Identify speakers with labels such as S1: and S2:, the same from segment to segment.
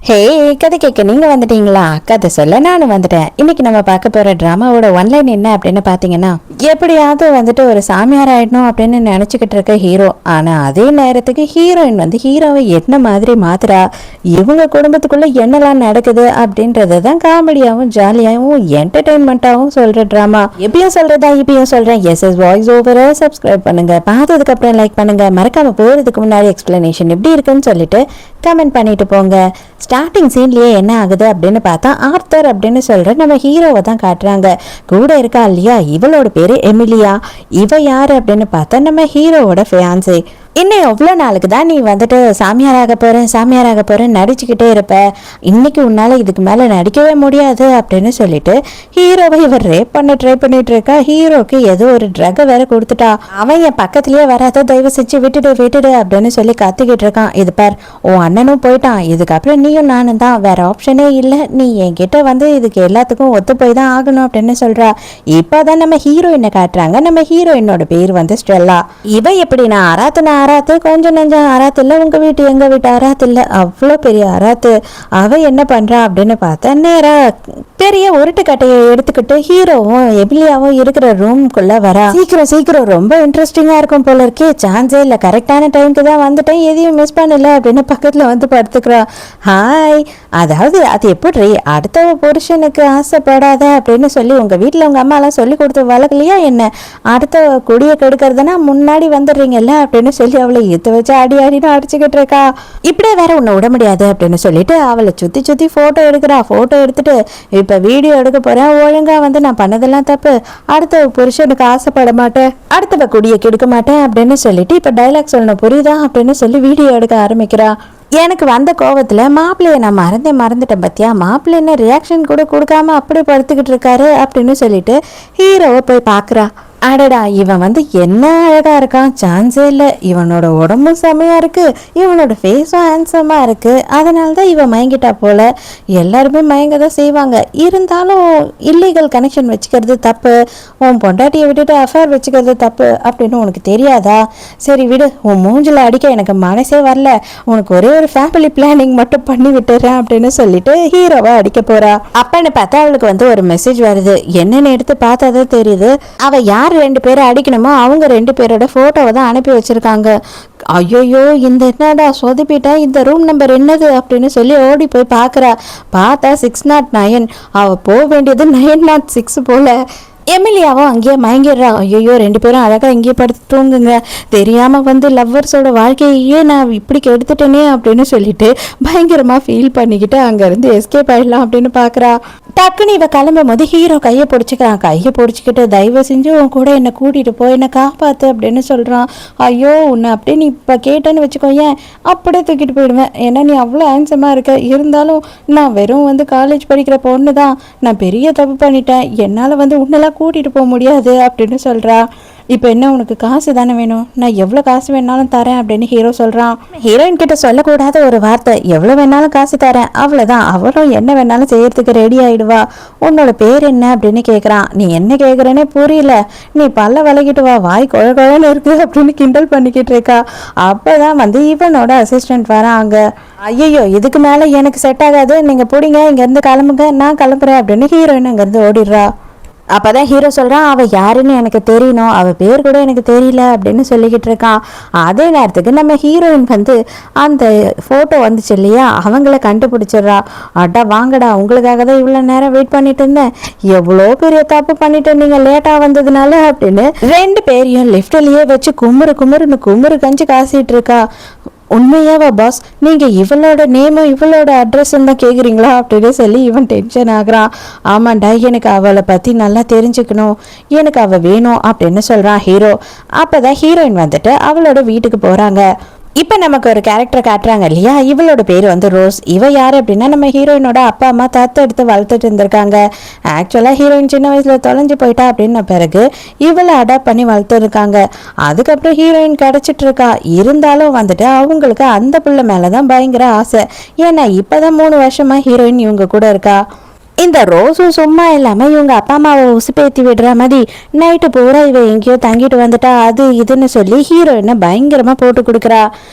S1: ஹே, கதை கேட்க நீங்க வந்துட்டீங்களா? கதை சொல்ல நானும் வந்துட்டேன். இன்னைக்கு நம்ம பார்க்க போற டிராமாவோட ஒன்லைன் என்ன அப்படின்னு பாத்தீங்கன்னா, எப்படியாவது வந்துட்டு ஒரு சாமியார் ஆயிடணும் அப்படின்னு நினைச்சுக்கிட்டு இருக்க ஹீரோ, ஆனா அதே நேரத்துக்கு ஹீரோயின் வந்து ஹீரோவை என்ன மாதிரி மாத்துறா, இவங்க குடும்பத்துக்குள்ள என்னெல்லாம் நடக்குது அப்படின்றதான் காமெடியாவும் ஜாலியாவும் என்டர்டைன்மெண்டாவும் சொல்ற டிராமா. எப்பயும் சொல்றதா இப்பயும் சொல்றேன், எஸ் வாய்ஸ் ஓவரை சப்ஸ்கிரைப் பண்ணுங்க, பார்த்ததுக்கு அப்புறம் லைக் பண்ணுங்க, மறக்காம போறதுக்கு முன்னாடி எக்ஸ்பிளனேஷன் எப்படி இருக்குன்னு சொல்லிட்டு கமெண்ட் பண்ணிட்டு போங்க. ஸ்டார்டிங் சீன்லயே என்ன ஆகுது அப்படின்னு பார்த்தா, ஆர்த்தர் அப்படின்னு சொல்ற நம்ம ஹீரோவை தான் காட்டுறாங்க. கூட இருக்கா இல்லையா, இவளோட பேரு எமிலியா. இவ யாரு அப்படின்னு பார்த்தா நம்ம ஹீரோவோட ஃபியான்சே. இன்னும் எவ்வளோ நாளுக்கு தான் நீ வந்துட்டு சாமியாராக போறேன் நடிச்சுக்கிட்டே இருப்ப, இன்னைக்கு உன்னால இதுக்கு மேல நடிக்கவே முடியாது அப்படின்னு சொல்லிட்டு ஹீரோவை இவர் ரேப் பண்ண ட்ரை பண்ணிட்டு இருக்கா. ஹீரோக்கு ஏதோ ஒரு ட்ரக் வேற கொடுத்துட்டா. அவன் என் பக்கத்திலேயே வராத, தயவு செஞ்சு விட்டுடு அப்படின்னு சொல்லி கத்திக்கிட்டு இருக்கான். இது பார், உன் அண்ணனும் போயிட்டான், இதுக்கப்புறம் நீயும் நானும் தான், வேற ஆப்ஷனே இல்லை, நீ என்கிட்ட வந்து இதுக்கு எல்லாத்துக்கும் ஒத்து போய் தான் ஆகணும் அப்படின்னு சொல்றா. இப்பதான் நம்ம ஹீரோயினை காட்டுறாங்க. நம்ம ஹீரோயினோட பேர் வந்து ஸ்டெல்லா. இவ எப்படி, நான் ஆராத்து, கொஞ்சம் நெஞ்சம் ஆராத்து இல்லை, உங்க வீட்டு எங்க வீட்டு ஆராத்து இல்லை, அவ்வளோ பெரிய ஆராத்து. அவ என்ன பண்றா அப்படின்னு பார்த்தா, நேரா பெரிய உருட்டு கட்டையை எடுத்துக்கிட்டு ஹீரோவும் எமிலியாவும் இருக்கிற ரூம்குள்ள வரா. சீக்கிரம் ரொம்ப இன்ட்ரெஸ்டிங்கா இருக்கும் போல இருக்கே, சான்ஸே இல்லை, கரெக்டான டைமுக்கு தான் வந்துட்டேன், எதையும் மிஸ் பண்ணல அப்படின்னு பக்கத்துல வந்து படுத்துக்கிறா. ஹாய், அதாவது அது எப்படி அடுத்த புருஷனுக்கு ஆசைப்படாத அப்படின்னு சொல்லி உங்க வீட்டுல உங்க அம்மா எல்லாம் சொல்லி கொடுத்து வளர்க்கலையா என்ன? அடுத்த குடியை கெடுக்கிறதுனா முன்னாடி வந்துடுறீங்கல்ல அப்படின்னு சொல்லி அவளை ஈத்து வச்சு அடின்னு அடிச்சுக்கிட்டு இருக்கா. இப்படியே வேற உன்னை விட முடியாது அப்படின்னு சொல்லிட்டு அவளை சுத்தி போட்டோ எடுக்கிறா. போட்டோ எடுத்துட்டு இப்ப வீடியோ எடுக்க போறேன், ஒழுங்கா வந்து நான் பண்ணதெல்லாம் தப்பு, அடுத்த புருஷனுக்கு ஆசைப்பட மாட்டேன், அடுத்தவ குடியை கெடுக்க மாட்டேன் அப்படின்னு சொல்லிட்டு இப்ப டைலாக் சொல்லணும், புரியுதா அப்படின்னு சொல்லி வீடியோ எடுக்க ஆரம்பிக்கிறா. எனக்கு வந்த கோவத்துல மாப்பிள்ளைய நான் மறந்துட்டேன் பத்தியா, மாப்பிள்ளை என்ன ரியாக்ஷன் கூட கொடுக்காம அப்படி படுத்துக்கிட்டு இருக்காரு அப்படின்னு சொல்லிட்டு ஹீரோவை போய் பாக்குறா. அடடா, இவன் வந்து என்ன அழகா இருக்கான், சான்ஸே இல்லை, இவனோட உடம்பும் செமையா இருக்கு, இவனோட ஃபேஸும் ஹேண்ட்ஸமா இருக்கு, அதனால தான் இவன் மயங்கிட்டா போல. எல்லாருமே மயங்க தான் செய்வாங்க, இருந்தாலும் இல்லீகல் கனெக்ஷன் வச்சுக்கிறது தப்பு, உன் பொண்டாட்டியை விட்டுட்டு அஃபேர் வச்சுக்கிறது தப்பு அப்படின்னு உனக்கு தெரியாதா? சரி விடு, உன் மூஞ்சில அடிக்க எனக்கு மனசே வரல, உனக்கு ஒரே ஒரு ஃபேமிலி பிளானிங் மட்டும் பண்ணி விட்டுறேன் அப்படின்னு சொல்லிட்டு ஹீரோவை அடிக்க போறா. அப்பன்னு பார்த்தா அவளுக்கு வந்து ஒரு மெசேஜ் வருது. என்னன்னு எடுத்து பார்த்தாதான் தெரியுது, அவ யார் ரெண்டு பேரை அடிக்கணுமோ அவங்க ரெண்டு பேரோட போட்டோவை தான் அனுப்பி வச்சிருக்காங்க. ஐயோ, இந்த என்னடா சொதப்பிட்டா, இந்த ரூம் நம்பர் என்னது அப்படின்னு சொல்லி ஓடி போய் பார்க்குறா. பார்த்தா 609. அவ போக வேண்டியது 906 போல. எமிலியாவும் அங்கேயே மயங்கிடுறா. ஐயோ, ரெண்டு பேரும் அழகாக இங்கேயே படுத்து தூங்குங்க, தெரியாமல் வந்து லவ்வர்ஸோட வாழ்க்கையே நான் இப்படி கெடுத்துட்டேனே அப்படின்னு சொல்லிட்டு பயங்கரமாக ஃபீல் பண்ணிக்கிட்டு அங்கேருந்து எஸ்கேப் ஆகிடலாம் அப்படின்னு பார்க்குறா. டக்குன்னு இவ கிளம்பும் போது ஹீரோ கையை பிடிச்சிக்கிட்டு தயவு செஞ்சு உன் கூட என்னை கூட்டிகிட்டு போய் என்னை காப்பாற்று அப்படின்னு சொல்கிறான். ஐயோ, உன்னை அப்படியே நீ இப்போ கேட்டேன்னு வச்சுக்கோ, ஏன் அப்படியே தூக்கிட்டு போயிடுவேன், ஏன்னா நீ அவ்வளோ ஹேண்ட்ஸமாக இருக்க, இருந்தாலும் நான் வெறும் வந்து காலேஜ் படிக்கிற பொண்ணு தான், நான் பெரிய தப்பு பண்ணிட்டேன், என்னால் வந்து உன்னெல்லாம் கூட்டிட்டு போக முடியாது அப்படின்னு சொல்றா. இப்போ என்ன, உனக்கு காசு தானே வேணும், நான் எவ்வளோ காசு வேணாலும் தரேன் அப்படின்னு ஹீரோ சொல்கிறான். ஹீரோயின் கிட்ட சொல்லக்கூடாத ஒரு வார்த்தை, எவ்வளோ வேணாலும் காசு தரேன், அவ்வளோதான், அவளும் என்ன வேணாலும் செய்யறதுக்கு ரெடி ஆயிடுவா. உன்னோட பேர் என்ன அப்படின்னு கேட்குறான். நீ என்ன கேட்குறேன்னே புரியல, நீ பல்ல விலகிட்டு வா, வாய் குழன்னு இருக்கு அப்படின்னு கிண்டல் பண்ணிக்கிட்டு இருக்கா. அப்போதான் வந்து இவனோட அசிஸ்டன்ட் வராங்க. ஐயோ, இதுக்கு மேலே எனக்கு செட் ஆகாது, நீங்கள் பிடிங்க, இங்கேருந்து கிளம்புங்க, நான் கிளம்புறேன் அப்படின்னு ஹீரோயின் அங்கேருந்து ஓடிடுறா. அப்போதான் ஹீரோ சொல்கிறான், அவள் யாருன்னு எனக்கு தெரியணும், அவள் பேர் கூட எனக்கு தெரியல அப்படின்னு சொல்லிக்கிட்டு இருக்கான். அதே நேரத்துக்கு நம்ம ஹீரோயின் வந்து அந்த ஃபோட்டோ வந்துச்சு இல்லையா, அவங்கள கண்டுபிடிச்சிடுறா. அட்டா வாங்கடா, உங்களுக்காக தான் இவ்வளோ நேரம் வெயிட் பண்ணிட்டு இருந்தேன், எவ்வளோ பெரிய தப்பு பண்ணிட்டு நீங்கள் லேட்டாக வந்ததுனால அப்படின்னு ரெண்டு பேரையும் லிஃப்ட்லேயே வச்சு குமுறு கஞ்சி காசிட்டு இருக்கா. உண்மையாவா பாஸ், நீங்கள் இவளோட நேமும் இவளோட அட்ரஸும் தான் கேட்குறீங்களா அப்படின்னு சொல்லி இவன் டென்ஷன் ஆகுறான். ஆமாண்டா, எனக்கு அவளை பற்றி நல்லா தெரிஞ்சுக்கணும், எனக்கு அவள் வேணும் அப்படின்னு சொல்கிறான் ஹீரோ. அப்போ தான் ஹீரோயின் வந்துட்டு அவளோட வீட்டுக்கு போகிறாங்க. இப்போ நமக்கு ஒரு கேரக்டர் காட்டுறாங்க இல்லையா, இவளோட பேர் வந்து ரோஸ். இவ யார் அப்படின்னா நம்ம ஹீரோயினோட அப்பா அம்மா தத்தெடுத்து வளர்த்துட்டு இருந்திருக்காங்க. ஆக்சுவலாக ஹீரோயின் சின்ன வயசில் தொலைஞ்சு போயிட்டா அப்படின்ன பிறகு இவளை அடாப்ட் பண்ணி வளர்த்துருக்காங்க. அதுக்கப்புறம் ஹீரோயின் கிடச்சிட்டு இருக்கா. இருந்தாலும் வந்துட்டு அவங்களுக்கு அந்த பிள்ளை மேலே தான் பயங்கர ஆசை. ஏன்னா இப்போ தான் 3 வருஷமாக ஹீரோயின் இவங்க கூட இருக்கா. இந்த ரோஸும் சும்மா இல்லாம இவங்க அப்பா அம்மாவை உசுப்பேத்தி விடுற மாதிரி நைட்டு பூரா இவ எங்கேயோ தங்கிட்டு வந்துட்டா அது இதுன்னு சொல்லி ஹீரோயினை பயங்கரமா போட்டு கொடுக்குறா.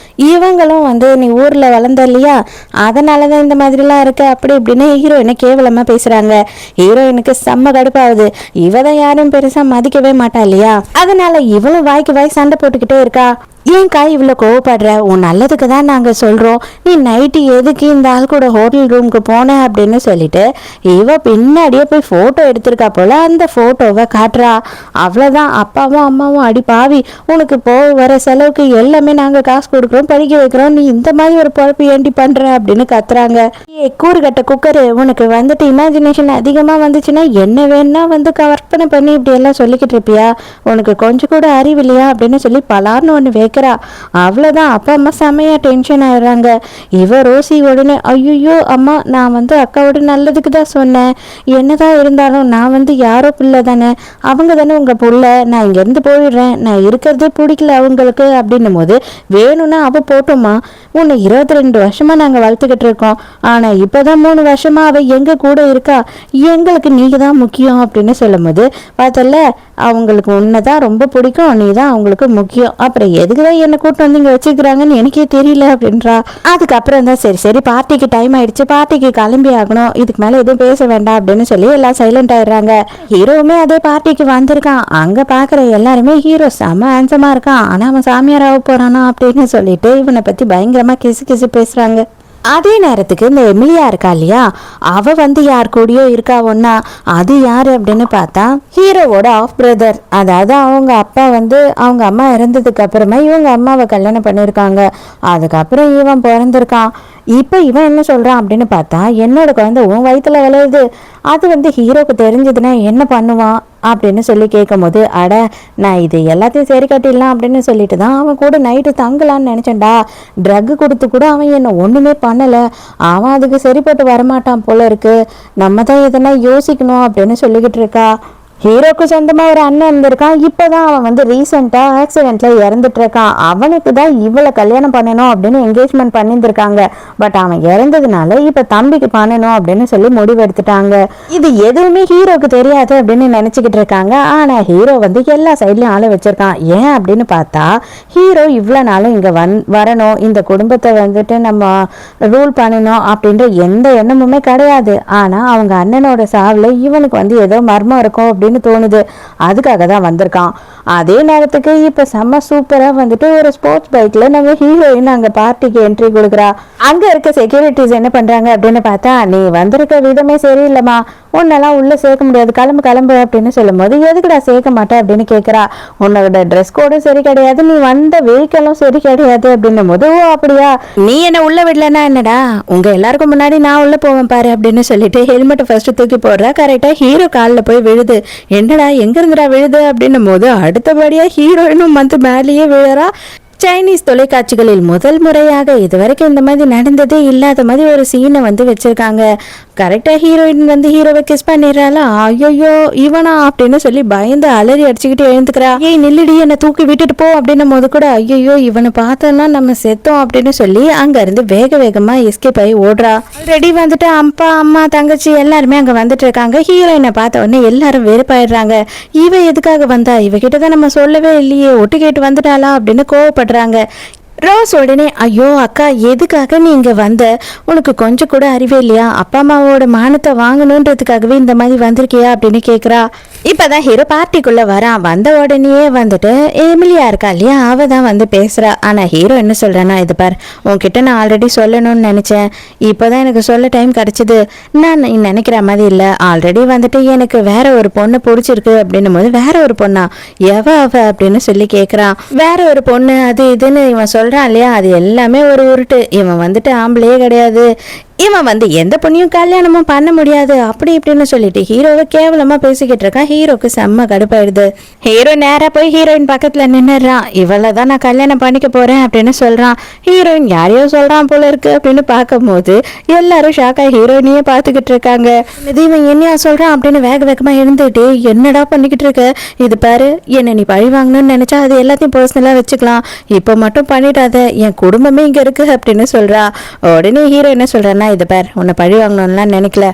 S1: இவங்களும் வந்து நீ ஊர்ல வளர்ந்த இல்லையா, அதனாலதான் இந்த மாதிரிலாம் இருக்கு அப்படி இப்படின்னு ஹீரோயினை கேவலமா பேசுறாங்க. ஹீரோயினுக்கு செம்ம கடுப்பாகுது. இவதான் யாரும் பெருசா மதிக்கவே மாட்டா இல்லையா, அதனால இவளும் வாய்க்கு வாய் சண்டை போட்டுக்கிட்டே இருக்கா. ஏன்க்கா இவ்வளோ கோவப்படுற, உன் நல்லதுக்கு தான் நாங்கள் சொல்கிறோம், நீ நைட்டு எதுக்கு இந்த ஆள் கூட ஹோட்டல் ரூமுக்கு போன அப்படின்னு சொல்லிட்டு இவ பின்னாடியே போய் ஃபோட்டோ எடுத்திருக்கா போல. அந்த ஃபோட்டோவை காட்டுறா. அவ்வளோதான், அப்பாவும் அம்மாவும் அடி பாவி, உனக்கு வர செலவுக்கு எல்லாமே நாங்கள் காசு கொடுக்குறோம், படிக்க வைக்கிறோம், நீ இந்த மாதிரி ஒரு பொழப்பு ஏண்டி பண்ணுற அப்படின்னு கத்துறாங்க. கூறு கட்ட குக்கரு, உனக்கு வந்துட்டு இமேஜினேஷன் அதிகமாக வந்துச்சுன்னா என்ன வேணா வந்து கற்பனை பண்ணி இப்படி எல்லாம் சொல்லிக்கிட்டு இருப்பியா, உனக்கு கொஞ்சம் கூட அறிவு இல்லையா அப்படின்னு சொல்லி பலார்னு ஒன்று வைக்கிறா. அவ்வளோதான், அப்பா அம்மா செமையா டென்ஷன் ஆயிடுறாங்க. இவ ரோசி உடனே ஐயோ அம்மா, நான் வந்து அக்காவோட நல்லதுக்கு தான் சொன்னேன், என்னதான் இருந்தாலும் நான் வந்து யாரோ பிள்ளை தானே, அவங்க தானே உங்க புள்ள, நான் இங்கேருந்து போயிடுறேன், நான் இருக்கிறதே பிடிக்கல அவங்களுக்கு அப்படின்னும் போது வேணும்னா அவ போட்டோமா, உன்னை 22 வருஷமா நாங்கள் வளர்த்துக்கிட்டு இருக்கோம், ஆனா இப்போதான் 3 வருஷமா அவ எங்க கூட இருக்கா, எங்களுக்கு நீங்க தான் முக்கியம் அப்படின்னு சொல்லும் போது பார்த்தல, அவங்களுக்கு உன்னைதான் ரொம்ப பிடிக்கும், நீ தான் அவங்களுக்கு முக்கியம், அப்புறம் எதுக்குதான் என்னை கூட்டு வந்து இங்க வச்சுக்கிறாங்கன்னு எனக்கே தெரியல அப்படின்றா. அதுக்கப்புறம் தான் சரி சரி பார்ட்டிக்கு டைம் ஆயிடுச்சு, பார்ட்டிக்கு கிளம்பி ஆகணும், இதுக்கு மேல எதுவும் பேச வேண்டாம் அப்படின்னு சொல்லி எல்லாம் சைலண்ட் ஆயிடுறாங்க. ஹீரோவுமே அதே பார்ட்டிக்கு வந்திருக்கான். அங்க பாக்குற எல்லாருமே ஹீரோ செம ஹேண்ட்ஸமா இருக்கான், ஆனா அவன் சாமியார் ஆக போறானா அப்படின்னு சொல்லிட்டு இவனை பத்தி பயங்கரமா கிசு கிசு பேசுறாங்க. அதே நேரத்துக்கு இந்த எமிலியா இருக்கா இல்லையா, அவ வந்து யார் கூடயோ இருக்கா ஒன்னா, அது யாரு அப்படின்னு பார்த்தா ஹீரோவோட ஆஃப் பிரதர். அதாவது அவங்க அப்பா வந்து அவங்க அம்மா இறந்ததுக்கு அப்புறமா இவங்க அம்மாவை கல்யாணம் பண்ணியிருக்காங்க, அதுக்கப்புறம் இவன் பிறந்திருக்கான். இப்போ இவன் என்ன சொல்றான் அப்படின்னு பார்த்தா, என்னோட குழந்தை உன் வயிற்றுல விளையுது, அது வந்து ஹீரோக்கு தெரிஞ்சதுன்னா என்ன பண்ணுவான் அப்படின்னு சொல்லி கேட்கும் போது, அட நான் இது எல்லாத்தையும் சரி கட்டிடலாம் அப்படின்னு சொல்லிட்டு தான் அவன் கூட நைட்டு தங்கலான்னு நினைச்சேன்டா, ட்ரக் கொடுத்து கூட அவன் என்ன ஒண்ணுமே பண்ணல, அவன் அதுக்கு சரிப்பட்டு வரமாட்டான் போல இருக்கு, நம்ம தான் எதனா யோசிக்கணும் அப்படின்னு சொல்லிக்கிட்டு இருக்கா. ஹீரோக்கு சொந்தமா ஒரு அண்ணன் இருந்திருக்கான், இப்பதான் அவன் வந்து ரீசெண்டா ஆக்சிடென்ட்ல இறந்துட்டு இருக்கான், அவனுக்கு தான் இவளை கல்யாணம் பண்ணணும் அப்படின்னு என்கேஜ்மெண்ட் பண்ணியிருந்திருக்காங்க, பட் அவன் இறந்ததுனால இப்ப தம்பிக்கு பண்ணணும் அப்படின்னு சொல்லி முடிவு எடுத்துட்டாங்க. இது எதுவுமே ஹீரோக்கு தெரியாது அப்படின்னு நினைச்சுக்கிட்டு இருக்காங்க. ஆனா ஹீரோ வந்து எல்லா சைட்லயும் ஆளை வச்சிருக்கான். ஏன் அப்படின்னு பார்த்தா, ஹீரோ இவ்வளவு நாளும் இங்க வரணும், இந்த குடும்பத்தை வந்துட்டு நம்ம ரூல் பண்ணணும் அப்படின்ற எந்த எண்ணமுமே கிடையாது. ஆனா அவங்க அண்ணனோட சாவுல இவனுக்கு வந்து ஏதோ மர்மம் இருக்கும் அப்படின்னு தோணுது, அதுக்காக தான் வந்திருக்கான். அதே நேரத்துக்கு இப்ப செம்ம சூப்பரா வந்துட்டு ஒரு ஸ்போர்ட்ஸ் பைக்ல நம்ம ஹீரோயின் அங்க பார்ட்டிக்கு என்ட்ரி கொடுக்குறா. அங்க இருக்க செக்யூரிட்டிஸ் என்ன பண்றாங்க அப்படின்னு பார்த்தா, நீ வந்திருக்க விதமே சரியில்லைம்மா, உன்னெல்லாம் உள்ள சேர்க்க முடியாது, கிளம்பு கிளம்பு அப்படின்னு சொல்லும் போது, எதுக்குடா சேர்க்க மாட்டேன் அப்படின்னு கேட்கறா. உன்னோட ட்ரெஸ் கோடும் சரி கிடையாது, நீ வந்த வெஹிக்கலும் சரி கிடையாது அப்படின்னும் போது, ஓ அப்படியா, நீ என்ன உள்ள விடலன்னா என்னடா, உங்க எல்லாருக்கும் முன்னாடி நான் உள்ள போவேன் பாரு அப்படின்னு சொல்லிட்டு ஹெல்மெட் ஃபர்ஸ்ட் தூக்கி போடுறா. கரெக்டா ஹீரோ காலில் போய் விழுது. என்னடா எங்க இருந்துடா விழுது அப்படின்னும் போது அடுத்தபடியா ஹீரோயினும் வந்து மேலேயே விழுறா. சைனீஸ் தொலைக்காட்சிகளில் முதல் முறையாக இதுவரைக்கும் இந்த மாதிரி நடந்ததே இல்லாத மாதிரி ஒரு சீனை வந்து வச்சிருக்காங்க. கரெக்டா ஹீரோயின் வந்து ஹீரோவை கிஸ் பண்ணிடுறாளா, ஐயோ இவனா அப்படின்னு சொல்லி பயந்து அலறி அடிச்சுக்கிட்டு எழுந்துக்கிறா. ஏய் நில்லுடி, என்னை தூக்கி விட்டுட்டு போ அப்படின்னும் போது கூட ஐயோ இவனை பார்த்தோன்னா நம்ம செத்தோம் அப்படின்னு சொல்லி அங்க இருந்து வேக வேகமா எஸ்கேப் ஆகி ஓடுறா. ஆல்ரெடி வந்துட்டு அப்பா அம்மா தங்கச்சி எல்லாருமே அங்க வந்துட்டு இருக்காங்க. ஹீரோயினை பார்த்த உடனே எல்லாரும் வெறுப்பாயிடுறாங்க. இவ எதுக்காக வந்தா, இவகிட்டதான் நம்ம சொல்லவே இல்லையே, ஒட்டு கேட்டு வந்துட்டாளா அப்படின்னு கோவப்படுறாங்க. ரோஸ் உடனே ஐயோ அக்கா எதுக்காக நீ இங்கே வந்த, உனக்கு கொஞ்சம் கூட அறிவே இல்லையா, அப்பா அம்மாவோட மானத்தை வாங்கணுன்றதுக்காகவே இந்த மாதிரி வந்திருக்கியா அப்படின்னு கேட்குறா. இப்போதான் ஹீரோ பார்ட்டிக்குள்ளே வரான். வந்த உடனேயே வந்துட்டு எமிலியா இருக்கா இல்லையா, அவ தான் வந்து பேசுகிறா. ஆனால் ஹீரோ என்ன சொல்கிறான்னா, இது பார் உன்கிட்ட நான் ஆல்ரெடி சொல்லணும்னு நினச்சேன், இப்போ தான் எனக்கு சொல்ல டைம் கிடச்சிது, நான் நினைக்கிற மாதிரி இல்லை, ஆல்ரெடி வந்துட்டு எனக்கு வேற ஒரு பொண்ணு பிடிச்சிருக்கு அப்படின்னும் போது, வேற ஒரு பொண்ணா, அவ அப்படின்னு சொல்லி கேட்குறான். வேற ஒரு பொண்ணு அது இதுன்னு இவன் சொல்றான் இல்லையா, அது எல்லாமே ஒரு உருட்டு, இவன் வந்துட்டு ஆம்பளையே கிடையாது, இவன் வந்து எந்த பொண்ணையும் கல்யாணமும் பண்ண முடியாது அப்படி இப்படின்னு சொல்லிட்டு ஹீரோவை கேவலமா பேசிக்கிட்டு இருக்கான். ஹீரோக்கு செம்ம கடுப்பாயிடுது. ஹீரோ நேரா போய் ஹீரோயின் பக்கத்துல நின்னுறான். இவளதான் நான் கல்யாணம் பண்ணிக்க போறேன் அப்படின்னு சொல்றான். ஹீரோயின் யாரையோ சொல்றான் போல இருக்கு அப்படின்னு பார்க்கும் போது எல்லாரும் ஷாக்கா ஹீரோயினையே பார்த்துக்கிட்டு இருக்காங்க. இவன் என்னையா சொல்றான் அப்படின்னு வேக வேகமா எழுந்துட்டு, என்னடா பண்ணிக்கிட்டு இருக்க, இது பாரு என்ன நீ பழி வாங்கணும்னு நினைச்சா அது எல்லாத்தையும் பர்சனலா வச்சுக்கலாம், இப்ப மட்டும் பண்ணிடாத, என் குடும்பமே இங்க இருக்கு அப்படின்னு சொல்றா. உடனே ஹீரோ என்ன சொல்றான்னா, இதை பேர் உன்னை பழி வாங்கணும்லாம் நினைக்கல,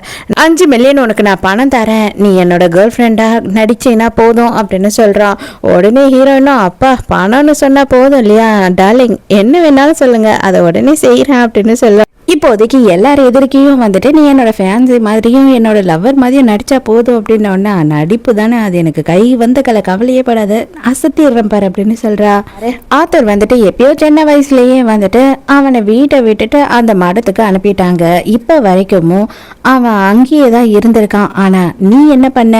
S1: 5 மில்லியன் உனக்கு நான் பணம் தரேன், நீ என்னோட கேர்ள் ஃப்ரெண்டா நடிச்சீங்கன்னா போதும் அப்படின்னு சொல்றான். உடனே ஹீரோயினும் அப்பா பணம்னு சொன்னா போதும் இல்லையா டார்லிங், என்ன வேணாலும் சொல்லுங்க அதை உடனே செய்யறேன் அப்படின்னு சொல்ல, இப்போதைக்கு எல்லாரும் எதிர்க்கையும் வந்துட்டு நீ என்னோட ஃபேன்ஸி மாதிரியும் என்னோட லவ்வர் மாதிரியும் நடிச்சா போதும் அப்படின்னோடனே நடிப்பு தானே அது எனக்கு கை வந்த கவலையே படாது அசத்திடுறேன் பாரு அப்படின்னு சொல்றா. ஆத்தர் வந்துட்டு எப்பயோ சின்ன வயசுலயே வந்துட்டு அவனை வீட்டை விட்டுட்டு அந்த மடத்துக்கு அனுப்பிட்டாங்க. இப்ப வரைக்கும் அவன் அங்கேயே தான் இருந்திருக்கான். ஆனா நீ என்ன பண்ண,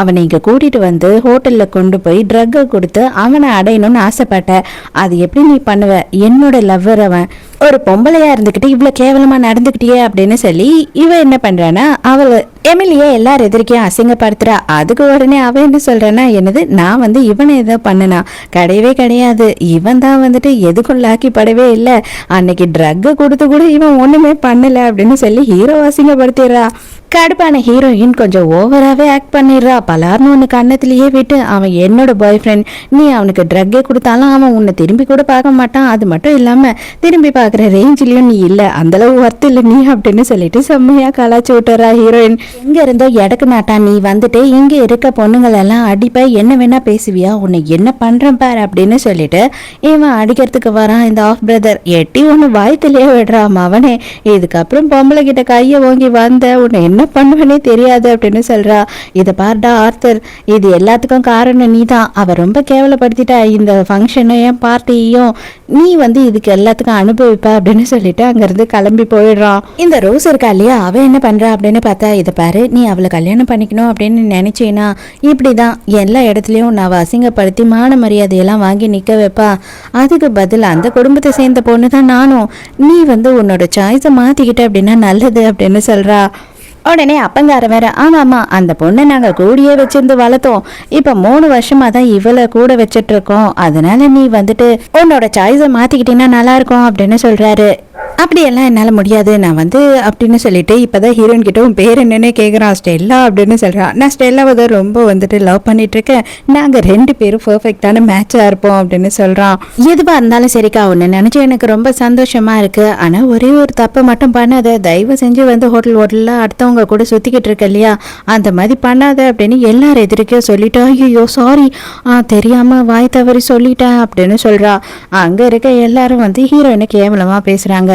S1: அவனை இங்க கூட்டிட்டு வந்து ஹோட்டல்ல கொண்டு போய் ட்ரக்கை கொடுத்து அவனை அடையணும்னு ஆசைப்பட்ட. அது எப்படி நீ பண்ணுவ, என்னோட லவ்வர் அவன், ஒரு பொம்பளையா இருந்துகிட்டு இவ்வளவு கேவலமா நடந்துக்கிட்டியே அப்படின்னு சொல்லி இவ என்ன பண்றானா அவள் எமிலியே எல்லாரும் எதிர்க்கையும் அசிங்கப்படுத்துறா. அதுக்கு உடனே அவன் என்ன சொல்றானா, என்னது நான் வந்து இவனை ஏதோ பண்ணனா, கிடையவே கிடையாது, இவன் தான் வந்துட்டு எதுக்குள்ளாக்கி படவே இல்லை, அன்னைக்கு ட்ரக்கு கொடுத்து கூட இவன் ஒண்ணுமே பண்ணல அப்படின்னு சொல்லி ஹீரோ அசிங்கப்படுத்திடுறா. கடுப்பான ஹீரோயின் கொஞ்சம் ஓவராகவே ஆக்ட் பண்ணிடுறா. பலார்னு ஒன்று கண்ணத்திலேயே விட்டு அவன் என்னோட பாய் ஃப்ரெண்ட், நீ அவனுக்கு ட்ரக்கே கொடுத்தாலும் அவன் உன்னை திரும்பி கூட பார்க்க மாட்டான், அது மட்டும் இல்லாமல் திரும்பி பார்க்குற ரேஞ்சிலையும் நீ இல்லை, அந்தளவு ஒர்த்து இல்லை நீ அப்படின்னு சொல்லிட்டு செம்மையாக கலாச்சி விட்டுறா ஹீரோயின். எங்கே இருந்தோ எடக்கு நாட்டான், நீ வந்துட்டு இங்கே இருக்க பொண்ணுங்களெல்லாம் அடிப்ப, என்ன வேணா பேசுவியா, உன்னை என்ன பண்ணுறேன் பாரு அப்படின்னு சொல்லிட்டு இவன் அடிக்கிறதுக்கு வரான். இந்த ஆஃப் பிரதர் எட்டி ஒன்று வாய்த்திலேயே விடுறான் அவனே, இதுக்கப்புறம் பொம்பளை கிட்ட கையை வாங்கி வந்த உன்னை என்ன பண்ணுவனே தெரியாது அப்படின்னு சொல்றா. இதை பார்டா ஆர்த்தர், இது எல்லாத்துக்கும் காரணம் நீ தான், அவ ரொம்ப கேவலப்படுத்திட்டா இந்த ஃபங்க்ஷனையும் பார்ட்டியையும், நீ வந்து இதுக்கு எல்லாத்துக்கும் அனுபவிப்ப அப்படின்னு சொல்லிட்டு அங்கிருந்து கிளம்பி போயிடுறான். இந்த ரோஸ் இருக்கா இல்லையா, அவ என்ன பண்றா அப்படின்னு பார்த்தா, இதை பாரு நீ அவளை கல்யாணம் பண்ணிக்கணும் அப்படின்னு நினைச்சேனா இப்படிதான் எல்லா இடத்துலயும் நான் அசிங்கப்படுத்தி மான மரியாதையெல்லாம் வாங்கி நிக்க வைப்பா, அதுக்கு பதில் அந்த குடும்பத்தை சேர்ந்த பொண்ணு தான் நானும், நீ வந்து உன்னோட சாய்ஸை மாத்திக்கிட்ட அப்படின்னா நல்லது அப்படின்னு சொல்றா. உடனே அப்பங்கார வேற, ஆமா அந்த பொண்ணை நாங்க கூடியே வச்சிருந்து வளர்த்தோம், இப்ப 3 வருஷமா தான் இவளை கூட வச்சிட்டு இருக்கோம், அதனால நீ வந்துட்டு உன்னோட சாய்ஸை மாத்திக்கிட்டீங்கன்னா நல்லா இருக்கும் அப்படின்னு சொல்றாரு. அப்படியெல்லாம் என்னால் முடியாது, நான் வந்து அப்படின்னு சொல்லிட்டு இப்போதான் ஹீரோயின் கிட்ட உன் பேர் என்னன்னே கேட்குறான். ஸ்டெல்லா அப்படின்னு சொல்கிறான். நான் ஸ்டெல்லாவை தான் ரொம்ப வந்துட்டு லவ் பண்ணிட்டு இருக்கேன், நாங்கள் 2 பேரும் பர்ஃபெக்டான மேட்சாக இருப்போம் அப்படின்னு சொல்கிறான். எதுவாக இருந்தாலும் சரிக்கா, ஒன்று நினச்சி எனக்கு ரொம்ப சந்தோஷமாக இருக்குது, ஆனால் ஒரே ஒரு தப்பை மட்டும் பண்ணாத, தயவு செஞ்சு வந்து ஹோட்டலில் அடுத்தவங்க கூட சுற்றிக்கிட்டு இருக்க இல்லையா, அந்த மாதிரி பண்ணாத அப்படின்னு எல்லாரும் எதிர்க்கே சொல்லிட்டு, ஐயோ சாரி தெரியாமல் வாய் தவறி சொல்லிட்டேன் அப்படின்னு சொல்கிறா. அங்கே இருக்க எல்லாரும் வந்து ஹீரோயினை கேவலமாக பேசுகிறாங்க.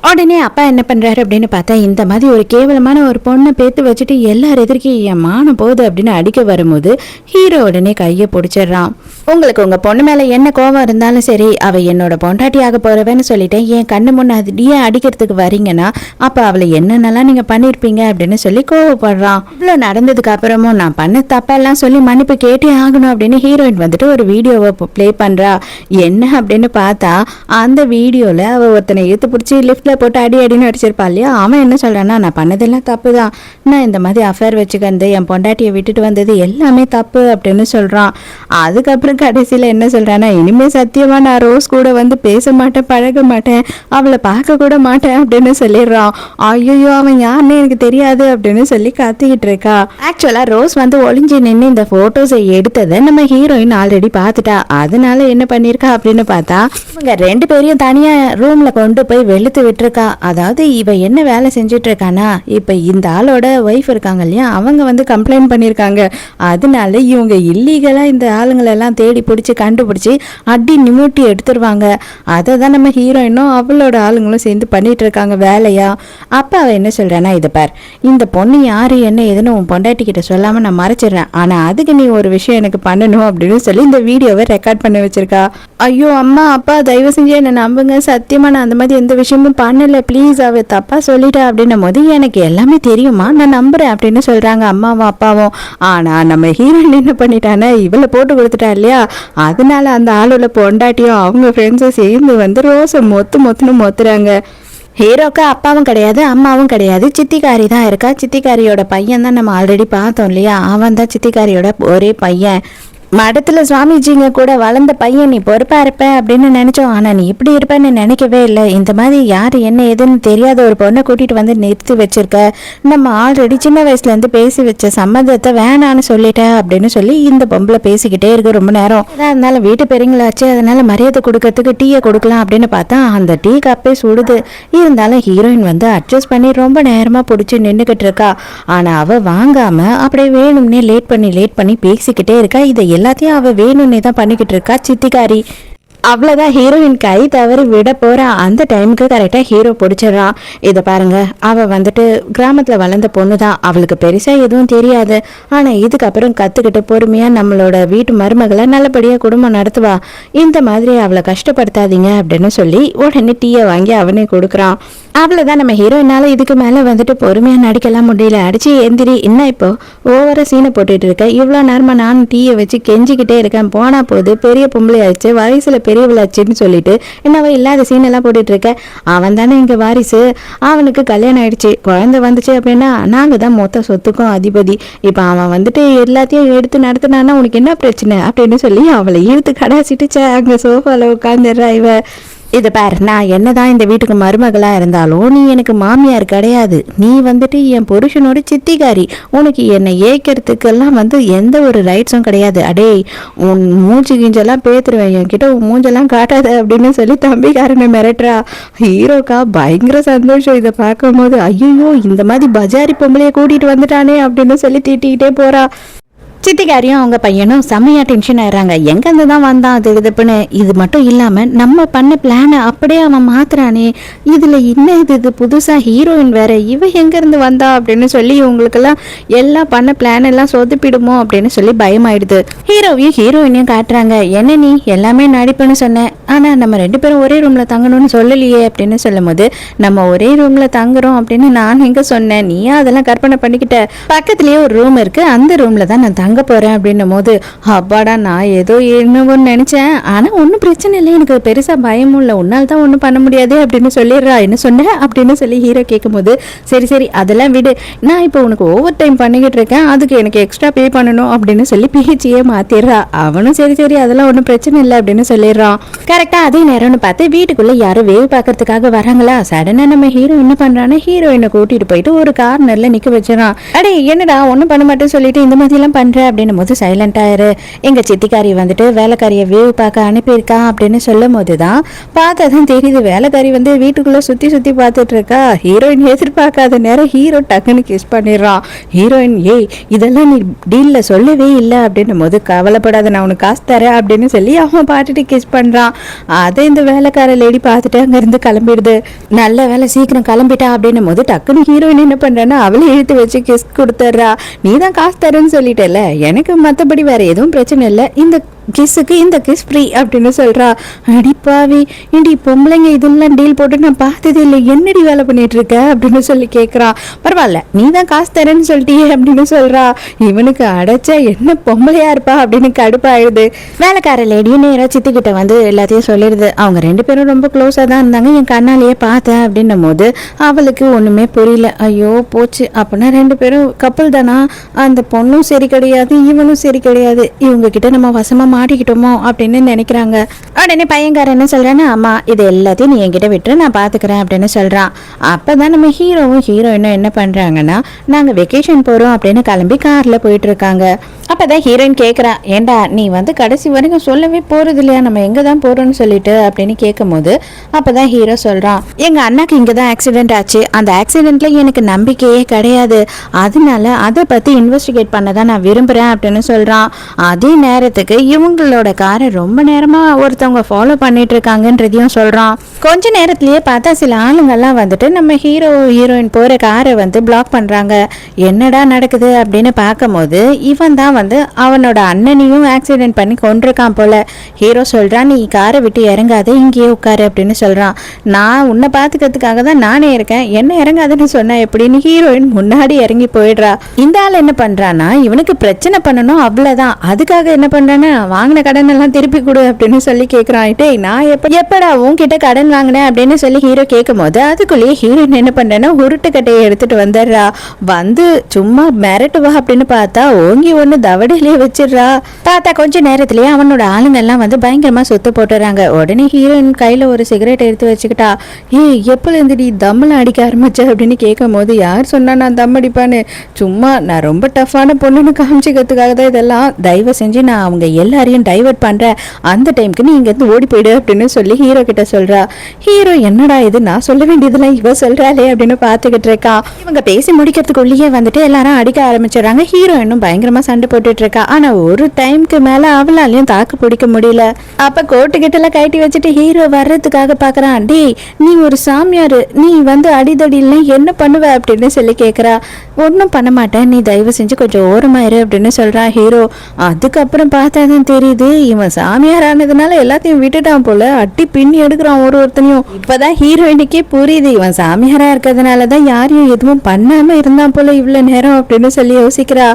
S1: உடனே அப்பா என்ன பண்றாரு அப்படின்னு பார்த்தா, இந்த மாதிரி ஒரு கேவலமான ஒரு பொண்ணை பேத்து வச்சுட்டு எல்லாரும் எதிர்க்கே என் மானம் போகுது அப்படின்னு அடிக்க வரும்போது ஹீரோ உடனே கையை பிடிச்சிடுறான். உங்களுக்கு உங்க பொண்ணு மேல என்ன கோவம் இருந்தாலும் சரி, அவ என்னோட பொண்டாட்டியாக போறவன்னு சொல்லிட்டேன், என் கண்ணு முன்னாடியே அடிக்கிறதுக்கு வரீங்கன்னா அப்ப அவளை என்னென்னலாம் நீங்க பண்ணிருப்பீங்க அப்படின்னு சொல்லி கோவப்படுறான். இவ்வளவு நடந்ததுக்கு அப்புறமும் நான் பண்ண தப்பெல்லாம் சொல்லி மன்னிப்பு கேட்டே ஆகணும் அப்படின்னு ஹீரோயின் வந்துட்டு ஒரு வீடியோவை பிளே பண்றா. என்ன அப்படின்னு பார்த்தா அந்த வீடியோல அவ ஒருத்தனை ஏத்து பிடிச்சி லிஃப்ட்ல போட்டு அடின்னு அடிச்சிருப்பா இல்லையா, அவன் என்ன சொல்றான்னா, நான் பண்ணதெல்லாம் தப்பு தான், நான் இந்த மாதிரி அஃபேர் வச்சுக்கிறது, என் பொண்டாட்டியை விட்டுட்டு வந்தது எல்லாமே தப்பு அப்படின்னு சொல்றான். அதுக்கப்புறம் கடைசியில என்ன சொல்றான்னா, இனிமே சத்தியமா நான் ரோஸ் கூட வந்து பேச மாட்டேன், பழக மாட்டேன், அவளை பார்க்க கூட மாட்டேன் அப்படின்னு சொல்லிடுறான். ஐயோ அவன் யாருன்னு எனக்கு தெரியாது அப்படின்னு சொல்லி கத்திக்கிட்டு இருக்கா. ஆக்சுவலா ரோஸ் வந்து ஒளிஞ்சு நின்று இந்த போட்டோஸை எடுத்ததை நம்ம ஹீரோயின் ஆல்ரெடி பார்த்துட்டா. அதனால என்ன பண்ணிருக்கா அப்படின்னு பார்த்தா, இவங்க 2 பேரையும் தனியா ரூம்ல கொண்டு போய் வெளுத்து விட்டுருக்கா. அதாவது இவ என்ன வேலை செஞ்சுட்டு இருக்கானா, இப்ப இந்த ஆளோட ஒய்ஃப் இருக்காங்க இல்லையா, அவங்க வந்து கம்ப்ளைண்ட் பண்ணிருக்காங்க, அதனால இவங்க இல்லீகலா இந்த ஆளுங்களெல்லாம் தேடி பிடிச்சி கண்டுபிடிச்சி அடி நிமிட்டி எடுத்துருவாங்க. அதை தான் நம்ம ஹீரோயினும் அவளோட ஆளுங்களும் சேர்ந்து பண்ணிட்டு இருக்காங்க வேலையா. அப்ப அவ என்ன சொல்றானா, இதை பார், இந்த பொண்ணு யாரு என்ன ஏதுன்னு உன் பொண்டாட்டி கிட்ட சொல்லாம நான் மறைச்சிடுறேன், ஆனா அதுக்கு நீ ஒரு விஷயம் எனக்கு பண்ணணும் அப்படின்னு சொல்லி இந்த வீடியோவை ரெக்கார்ட் பண்ணி வச்சிருக்கா. ஐயோ அம்மா அப்பா தயவு செஞ்சு என்ன நம்புங்க, சத்தியமா நான் அந்த மாதிரி எந்த விஷயமும் பண்ணல, ப்ளீஸ் அவ தப்பா சொல்லிட்டா அப்படின்னும் போது, எனக்கு எல்லாமே தெரியுமா நான் நம்புறேன் அப்படின்னு சொல்றாங்க அம்மாவும் அப்பாவும். ஆனா நம்ம ஹீரோயின் என்ன பண்ணிட்டானா, இவளை போட்டு கொடுத்துட்டா இல்லையா, அதனால அந்த ஆளோட பொண்டாட்டியும் அவங்க ஃப்ரெண்ட்ஸும் சேர்ந்து வந்து ரோஸை மொத்துன்னு மொத்துறாங்க. ஹீரோக்கு அப்பாவும் கிடையாது அம்மாவும் கிடையாது, சித்திக்காரி தான் இருக்கா. சித்திக்காரியோட பையன் தான் நம்ம ஆல்ரெடி பார்த்தோம் இல்லையா, அவன் தான் சித்திக்காரியோட ஒரே பையன். மடத்துல சுவாமிஜிங்க கூட வளர்ந்த பையன் நீ பொறுப்பா இருப்ப அப்படின்னு நினைச்சோம். ஆனா நீ இப்படி இருப்பேன்னு நினைக்கவே இல்லை. இந்த மாதிரி யாரு என்ன ஏதுன்னு தெரியாத ஒரு பொண்ணை கூட்டிட்டு வந்து நிறுத்தி வச்சிருக்க. நம்ம ஆல்ரெடி சின்ன வயசுல இருந்து பேசி வச்ச சம்மந்தத்தை வேணான்னு சொல்லிட்ட அப்படின்னு சொல்லி இந்த பொம்பளை பேசிக்கிட்டே இருக்கு ரொம்ப நேரம். அதனால வீட்டு பெரியங்களாச்சு, அதனால மரியாதை கொடுக்கறதுக்கு டீயை கொடுக்கலாம் அப்படின்னு பார்த்தா அந்த டீ கப்பே சுடுது. இருந்தாலும் ஹீரோயின் வந்து அட்ஜஸ்ட் பண்ணி ரொம்ப நேரமா பிடிச்சி நின்றுகிட்டு இருக்கா. ஆனா அவ வாங்காம அப்படியே வேணும்னே லேட் பண்ணி பேசிக்கிட்டே இருக்கா. இதை எல்லாத்தையும் அவ வேணும்னே தான் பண்ணிக்கிட்டு இருக்கா சித்திகாரி. அவ்வளோதான், ஹீரோயின் கை தவறி விட போறா. அந்த டைமுக்கு கரெக்டாக ஹீரோ பிடிச்சிடறான். இதை பாருங்க, அவள் வந்துட்டு கிராமத்தில் வளர்ந்த பொண்ணு தான், அவளுக்கு பெருசாக எதுவும் தெரியாது. ஆனால் இதுக்கப்புறம் கற்றுக்கிட்டு பொறுமையாக நம்மளோட வீட்டு மருமகளை நல்லபடியாக குடும்பம் நடத்துவா. இந்த மாதிரி அவளை கஷ்டப்படுத்தாதீங்க அப்படின்னு சொல்லி உடனே டீயை வாங்கி அவனே கொடுக்குறான். அவ்வளோதான், நம்ம ஹீரோயினால இதுக்கு மேலே வந்துட்டு பொறுமையாக நடிக்கலாம் முடியல. அடிச்சு எந்திரி, என்ன இப்போ ஓவரா சீனை போட்டுட்டு இருக்க? இவ்வளோ நேரமாக நான் டீயை வச்சு கெஞ்சிக்கிட்டே இருக்கேன். போனா போது பெரிய பொம்பளை ஆயிடுச்சு, வயசுல பெரியவளாச்சுன்னு சொல்லிட்டு என்னவோ இல்லாத சீனெல்லாம் போட்டுட்டு இருக்க. அவன் தானே இங்க வாரிசு, அவனுக்கு கல்யாணம் ஆயிடுச்சு, குழந்தை வந்துச்சு அப்படின்னா நாங்க தான் மொத்த சொத்துக்கும் அதிபதி. இப்ப அவன் வந்துட்டு எல்லாத்தையும் எடுத்து நடத்தினான்னா உனக்கு என்ன பிரச்சனை அப்படின்னு சொல்லி அவளை இழுத்து கடாசிட்டு அங்க சோஃபால உட்காந்துடுறா இவ. இது பாரு, நான் என்னதான் இந்த வீட்டுக்கு மருமகளா இருந்தாலும் நீ எனக்கு மாமியார் கிடையாது. நீ வந்துட்டு என் புருஷனோட சித்திகாரி. உனக்கு என்னை ஏற்கிறதுக்கெல்லாம் வந்து எந்த ஒரு ரைட்ஸும் கிடையாது. அடே, உன் மூஞ்சி கிஞ்செல்லாம் பேத்துருவேன், என்கிட்ட உன் மூஞ்செல்லாம் காட்டாத அப்படின்னு சொல்லி தம்பிக்காரனை மிரட்டுறா. ஹீரோக்கா பயங்கர சந்தோஷம் இதை பார்க்கும் போது. ஐயோ, இந்த மாதிரி பஜாரி பொம்பளைய கூட்டிட்டு வந்துட்டானே அப்படின்னு சொல்லி திட்டிக்கிட்டே போறா. சித்திகாரியும் அவங்க பையனும் செம்மையா டென்ஷன் ஆயிடுறாங்க. எங்கேருந்து தான் வந்தான் அது இதுப்புன்னு. இது மட்டும் இல்லாமல் நம்ம பண்ண பிளானை அப்படியே அவன் மாத்துறானே, இதில் என்ன இது புதுசாக ஹீரோயின் வேற, இவ எங்கேருந்து வந்தா அப்படின்னு சொல்லி இவங்களுக்கெல்லாம் எல்லாம் பண்ண பிளான் எல்லாம் சொதுப்பிடுமோ அப்படின்னு சொல்லி பயமாயிடுது. ஹீரோவையும் ஹீரோயினையும் காட்டுறாங்க. என்ன நீ எல்லாமே நடிப்புன்னு சொன்னேன், ஆனால் நம்ம 2 பேரும் ஒரே ரூமில் தங்கணும்னு சொல்லலையே அப்படின்னு சொல்லும் போது, நம்ம ஒரே ரூமில் தங்குறோம் அப்படின்னு நான் எங்கே சொன்னேன், நீயா அதெல்லாம் கற்பனை பண்ணிக்கிட்ட. பக்கத்துலேயே ஒரு ரூம் இருக்கு, அந்த ரூமில் தான் நான் தங்க போறேன் அப்படின்னும் போது, அப்பாடா நான் ஏதோ என்னவோ நினைச்சேன், ஆனா ஒன்னும் பிரச்சனை இல்லை, எனக்கு பெருசா பயமும் இல்லை, உன்னால தான் ஒன்றும் பண்ண முடியாது அப்படின்னு சொல்லிடுறா. என்ன சொன்ன அப்படின்னு சொல்லி ஹீரோ கேட்கும் போது, சரி அதெல்லாம் விடு, நான் இப்போ உனக்கு ஓவர் டைம் பண்ணிக்கிட்டு இருக்கேன், அதுக்கு எனக்கு எக்ஸ்ட்ரா பே பண்ணணும் அப்படின்னு சொல்லி பேச்சியே மாத்திடுறா. அவனும் சரி அதெல்லாம் ஒன்றும் பிரச்சனை இல்லை அப்படின்னு சொல்லிடுறான். கரெக்டா அதே நேரம்னு பார்த்து வீட்டுக்குள்ள யாரும் வேவ் பார்க்கறதுக்காக வராங்களா. சடனா நம்ம ஹீரோ என்ன பண்றான்னா, ஹீரோயினை கூட்டிட்டு போயிட்டு ஒரு கார்னர்ல நிக்க வச்சிடறான். அடே என்னடா ஒன்றும் பண்ண மாட்டேன்னு சொல்லிட்டு இந்த மாதிரி எல்லாம் பண்ற அப்படின்னும் போது, சைலண்ட் ஆயிரு, எங்க சித்திக்காரி வந்துட்டு வேலைக்காரிய வேவ் பார்க்க அனுப்பியிருக்கா அப்படின்னு சொல்லும் போதுதான் பார்த்தாதான் தெரியுது, வேலைக்காரி வந்து வீட்டுக்குள்ள சுத்தி பார்த்துட்டு இருக்கா. ஹீரோயின் எதிர்பார்க்காத நேரம் ஹீரோ டக்குன்னு கிஸ் பண்ணிடுறான். ஹீரோயின், ஏய் இதெல்லாம் நீ டீல்ல சொல்லவே இல்லை அப்படின்னும் போது, கவலைப்படாத நான் உனக்கு காசு தரேன் அப்படின்னு சொல்லி அவன் பாட்டுட்டு கிஸ் பண்றான். அதை இந்த வேலைக்கார லேடி பார்த்துட்டு அங்க இருந்து கிளம்பிடுது. நல்ல வேலை சீக்கிரம் கிளம்பிட்டா அப்படின்னும் போது டக்குன்னு ஹீரோயின் என்ன பண்றான்னா, அவளை இழுத்து வச்சு கிஸ் கொடுத்துட்றா. நீ தான் காசு தரேன்னு சொல்லிட்டல, எனக்கு மற்றபடி வேற எதுவும் பிரச்சனை இல்லை, இந்த கிஸ்ஸுக்கு இந்த கிஸ் ஃப்ரீ அப்படின்னு சொல்றா. அடிப்பாவி, இண்டி பொம்பளைங்க இதெல்லாம் டீல் போட்டு நான் பார்த்ததே இல்லை, என்னடி வேலை பண்ணிட்டு இருக்க அப்படின்னு சொல்லி கேட்குறான். பரவாயில்ல நீ தான் காசு தரேன்னு சொல்லிட்டியே அப்படின்னு சொல்றா. இவனுக்கு அடைச்சா என்ன பொம்பளையா இருப்பா அப்படின்னு கடுப்பாயிடுது. வேலைக்கார லேடியும் நேராக சித்திக்கிட்ட வந்து எல்லாத்தையும் சொல்லிடுது. அவங்க 2 பேரும் ரொம்ப க்ளோஸாக தான் இருந்தாங்க, என் கண்ணாலேயே பார்த்தேன் அப்படின்னும் போது அவளுக்கு ஒன்றுமே புரியல. ஐயோ போச்சு, அப்படின்னா 2 பேரும் கப்பல் தானா, அந்த பொண்ணும் சரி கிடையாது இவனும் சரி கிடையாது, இவங்க கிட்ட நம்ம வசமா மாட்டிக்கிட்டோமோ அப்படின்னு நினைக்கிறாங்க. உடனே பையன்காரன் என்ன சொல்றான்னா, அம்மா இது எல்லாத்தையும் நீ என்கிட்ட விட்டு நான் பாத்துக்கிறேன் அப்படின்னு சொல்றான். அப்பதான் நம்ம ஹீரோவும் ஹீரோயினும் என்ன பண்றாங்கன்னா, நாங்க வெக்கேஷன் போறோம் அப்படின்னு கிளம்பி கார்ல போயிட்டு இருக்காங்க. அப்பதான் ஹீரோயின் கேட்குறா, ஏண்டா நீ வந்து கடைசி வரைக்கும் சொல்லவே போறது இல்லையா, நம்ம எங்க தான் போறோம்னு சொல்லிட்டு அப்படின்னு கேட்கும் போது, அப்பதான் ஹீரோ சொல்றான், எங்க அண்ணாக்கு இங்கதான் ஆக்சிடென்ட் ஆச்சு, அந்த ஆக்சிடென்ட்ல எனக்கு நம்பிக்கையே கிடையாது, அதனால அதை பத்தி இன்வெஸ்டிகேட் பண்ணதான் நான் விரும்புறேன் அப்படின்னு சொல்றான். அதே நேரத்துக்கு இவங்களோட காரை ரொம்ப நேரமா ஒருத்தவங்க ஃபாலோ பண்ணிட்டு இருக்காங்கன்றதையும் சொல்றான். கொஞ்ச நேரத்திலேயே பார்த்தா சில ஆளுங்கெல்லாம் வந்துட்டு நம்ம ஹீரோ ஹீரோயின் போற காரை வந்து பிளாக் பண்றாங்க. என்னடா நடக்குது அப்படின்னு பார்க்கும்போது, இவன் தான் வந்து அவனோட அண்ணனையும் ஆக்சிடென்ட் பண்ணி கொண்டிருக்கான் போல. ஹீரோ சொல்றான், நீ காரை விட்டு இறங்காத, இங்கேயே உட்காரு அப்படின்னு சொல்றான். நான் உன்னை பாத்துக்கிறதுக்காக தான் நானே இருக்கேன், என்ன இறங்காதுன்னு சொன்னா எப்படின்னு ஹீரோயின் முன்னாடி இறங்கி போயிடுறா. இந்த ஆள் என்ன பண்றான்னா, இவனுக்கு பிரச்சனை பண்ணணும் அவ்வளவுதான், அதுக்காக என்ன பண்றான்னா, வாங்கின கடன் எல்லாம் திருப்பி கொடு அப்படின்னு சொல்லி கேட்கிறான். டேய் நான் எப்படா உன்கிட்ட கடன் வாங்கினேன் அப்படின்னு சொல்லி ஹீரோ கேட்கும் போது, அதுக்குள்ளேயே ஹீரோயின் என்ன பண்றேன்னா உருட்டு கட்டையை எடுத்துட்டு வந்துடுறா. வந்து சும்மா மிரட்டுவா அப்படின்னு பார்த்தா ஓங்கி ஒண்ணு தவடையிலேயே வச்சிடுறா. பார்த்தா கொஞ்ச நேரத்திலேயே அவனோட ஆளுங்க எல்லாம் வந்து பயங்கரமா சுத்த போட்டுறாங்க. உடனே ஹீரோயின் கையில ஒரு சிகரெட் எடுத்து வச்சுக்கிட்டா. எப்பல இருந்து நீ தம்மெல்லாம் அடிக்க ஆரம்பிச்ச அப்படின்னு கேட்கும் போது, யார் சொன்னா நான் தம் அடிப்பான்னு, சும்மா நான் ரொம்ப டஃப்பான பொண்ணுன்னு காமிச்சிக்கிறதுக்காக தான் இதெல்லாம். தயவு செஞ்சு நான் அவங்க எல்லாரையும் டைவர்ட் பண்றேன், அந்த டைமுக்கு நீ இங்க இருந்து ஓடி போயிடு அப்படின்னு சொல்லி ஹீரோ கிட்ட சொல்றா. ஹீரோ என்னடா இது, நான் சொல்ல வேண்டியதெல்லாம் இவ சொல்றாளே அப்படின்னு பாத்துக்கிட்டு இருக்கா. இவங்க பேசி முடிக்கிறதுக்குள்ளேயே வந்துட்டு எல்லாரும் அடிக்க ஆரம்பிச்சிடறாங்க. ஹீரோ இன்னும் பயங்கரமா சண்டை போட்டுட்டு இருக்கா. ஆனா ஒரு டைமுக்கு மேல அவளாலையும் தாக்கு பிடிக்க முடியல. அப்ப கோட்டு கிட்ட கட்டி வச்சுட்டு ஹீரோ வர்றதுக்காக பாக்குறான். டே, நீ ஒரு சாமியாரு, நீ வந்து அடிதடியில என்ன பண்ணுவ அப்படின்னு சொல்லி கேக்குறா. ஒன்னும் பண்ண மாட்டேன், நீ தயவு செஞ்சு கொஞ்சம் ஓரமாயிரு அப்படின்னு சொல்றான் ஹீரோ. அதுக்கப்புறம் பார்த்தாதான் தெரியுது, இவன் சாமியார் ஆனதுனால எல்லாத்தையும் விட்டுட்டான் போல, அட்டி பின்னி எடுக்கிறான் ஒருத்தனையும். இப்பதான் ஹீரோயினுக்கே புரியுது, இவன் சாமியாரா இருக்கிறதுனாலதான் யாரையும் எதுவும் பண்ணாம இருந்தான் போல இவ்வளவு நேரம் அப்படின்னு சொல்லி யோசிக்கிறா.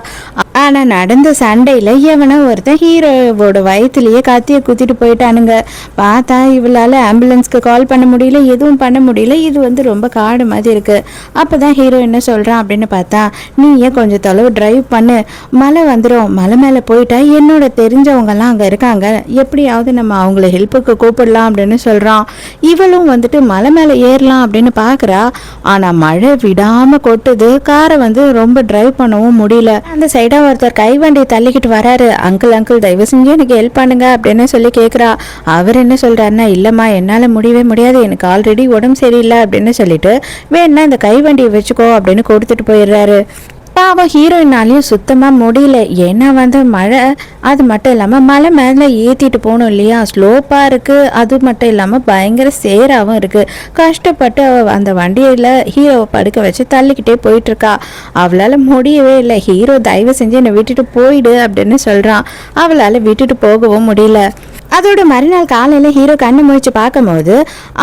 S1: ஆனா நடந்த சண்டையில எவனா ஒருத்தன் ஹீரோவோட வயிற்றுலயே கத்திய குத்திட்டு போயிட்டானுங்க. பார்த்தா இவளால ஆம்புலன்ஸ்க்கு கால் பண்ண முடியல, எதுவும் பண்ண முடியல. இது வந்து ரொம்ப காடு மாதிரி இருக்கு. அப்பதான் ஹீரோ என்ன சொல்றான் அப்படின்னு பார்த்தா, நீ ஏன் கொஞ்சம் தொலைவு டிரைவ் பண்ணு, மழை வந்துடும், மலை மேல போயிட்டா என்னோட தெரிஞ்சவங்க எல்லாம் அங்க இருக்காங்க, எப்படியாவது நம்ம அவங்கள ஹெல்ப்புக்கு கூப்பிடலாம் அப்படின்னு சொல்றான். இவளும் வந்துட்டு மலை மேல ஏறலாம் அப்படின்னு பாக்குறா. ஆனா மழை விடாம கொட்டுது, காரை வந்து ரொம்ப டிரைவ் பண்ணவும் முடியல. அந்த சைடா ஒருத்தர் கைவண்டி தள்ளிக்கிட்டு வராரு. அங்கிள் தயவு செஞ்சு எனக்கு ஹெல்ப் பண்ணுங்க அப்படின்னு சொல்லி கேட்குறா. அவர் என்ன சொல்றாருன்னா, இல்லம்மா என்னால் முடியவே முடியாது, எனக்கு ஆல்ரெடி உடம்பு சரியில்லை அப்படின்னு சொல்லிட்டு, வேணா இந்த கைவண்டியை வச்சுக்கோ அப்படின்னு கொடுத்துட்டு போயிடுறாரு. பாவம் ஹீரோயினாலையும் சுத்தமாக முடியல. ஏன்னா வந்து மழை, அது மட்டும் இல்லாமல் மலை மேலே ஏற்றிட்டு போகணும் இல்லையா, ஸ்லோப்பாக இருக்குது. அது மட்டும் இல்லாமல் பயங்கர சேராகவும் இருக்குது. கஷ்டப்பட்டு அந்த வண்டியில் ஹீரோவை படுக்க வச்சு தள்ளிக்கிட்டே போயிட்டுருக்கா. அவளால் முடியவே இல்லை. ஹீரோ தயவு செஞ்சு என்னை விட்டுட்டு போயிடு அப்படின்னு சொல்கிறான். அவளால் விட்டுட்டு போகவும் முடியல. அதோட மறுநாள் காலையில் ஹீரோ கண்ணு முழிச்சு பார்க்கும்போது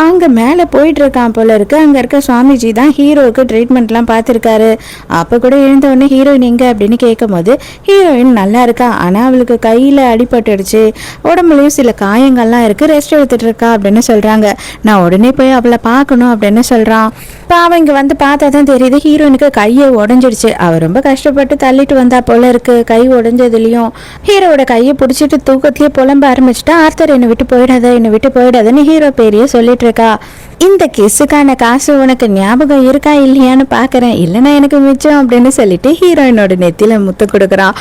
S1: அங்கே மேலே போயிட்டு இருக்கான் போல இருக்கு. அங்கே இருக்க சுவாமிஜி தான் ஹீரோவுக்கு ட்ரீட்மெண்ட்லாம் பார்த்துருக்காரு. அப்போ கூட எழுந்தவுடனே ஹீரோயின் எங்கே அப்படின்னு கேட்கும் போது, ஹீரோயின் நல்லா இருக்கா, ஆனால் அவளுக்கு கையில் அடிபட்டுடுச்சு, உடம்புலையும் சில காயங்கள்லாம் இருக்குது, ரெஸ்ட் எடுத்துட்டு இருக்கா அப்படின்னு சொல்கிறாங்க. நான் உடனே போய் அவளை பார்க்கணும் அப்படின்னு சொல்கிறான். இப்போ அவன் இங்கே வந்து பார்த்தா தான் தெரியுது, ஹீரோயினுக்கு கையை உடஞ்சிடுச்சு. அவள் ரொம்ப கஷ்டப்பட்டு தள்ளிட்டு வந்தா போல இருக்கு. கை உடஞ்சதுலையும் ஹீரோவோட கையை பிடிச்சிட்டு தூக்கத்திலேயே புலம்ப ஆரம்பிச்சுட்டா. ஆர்த்தர் என்னை விட்டு போயிடாதன்னு ஹீரோ பேரையே சொல்லிட்டு இருக்கா. இந்த கிஸ்ஸுக்கான காசு உனக்கு ஞாபகம் இருக்கா இல்லையான்னு பாக்குறேன், இல்லைன்னா எனக்கு மிச்சம் அப்படின்னு சொல்லிட்டு ஹீரோயினோட நெத்தியில முத்து கொடுக்குறான்.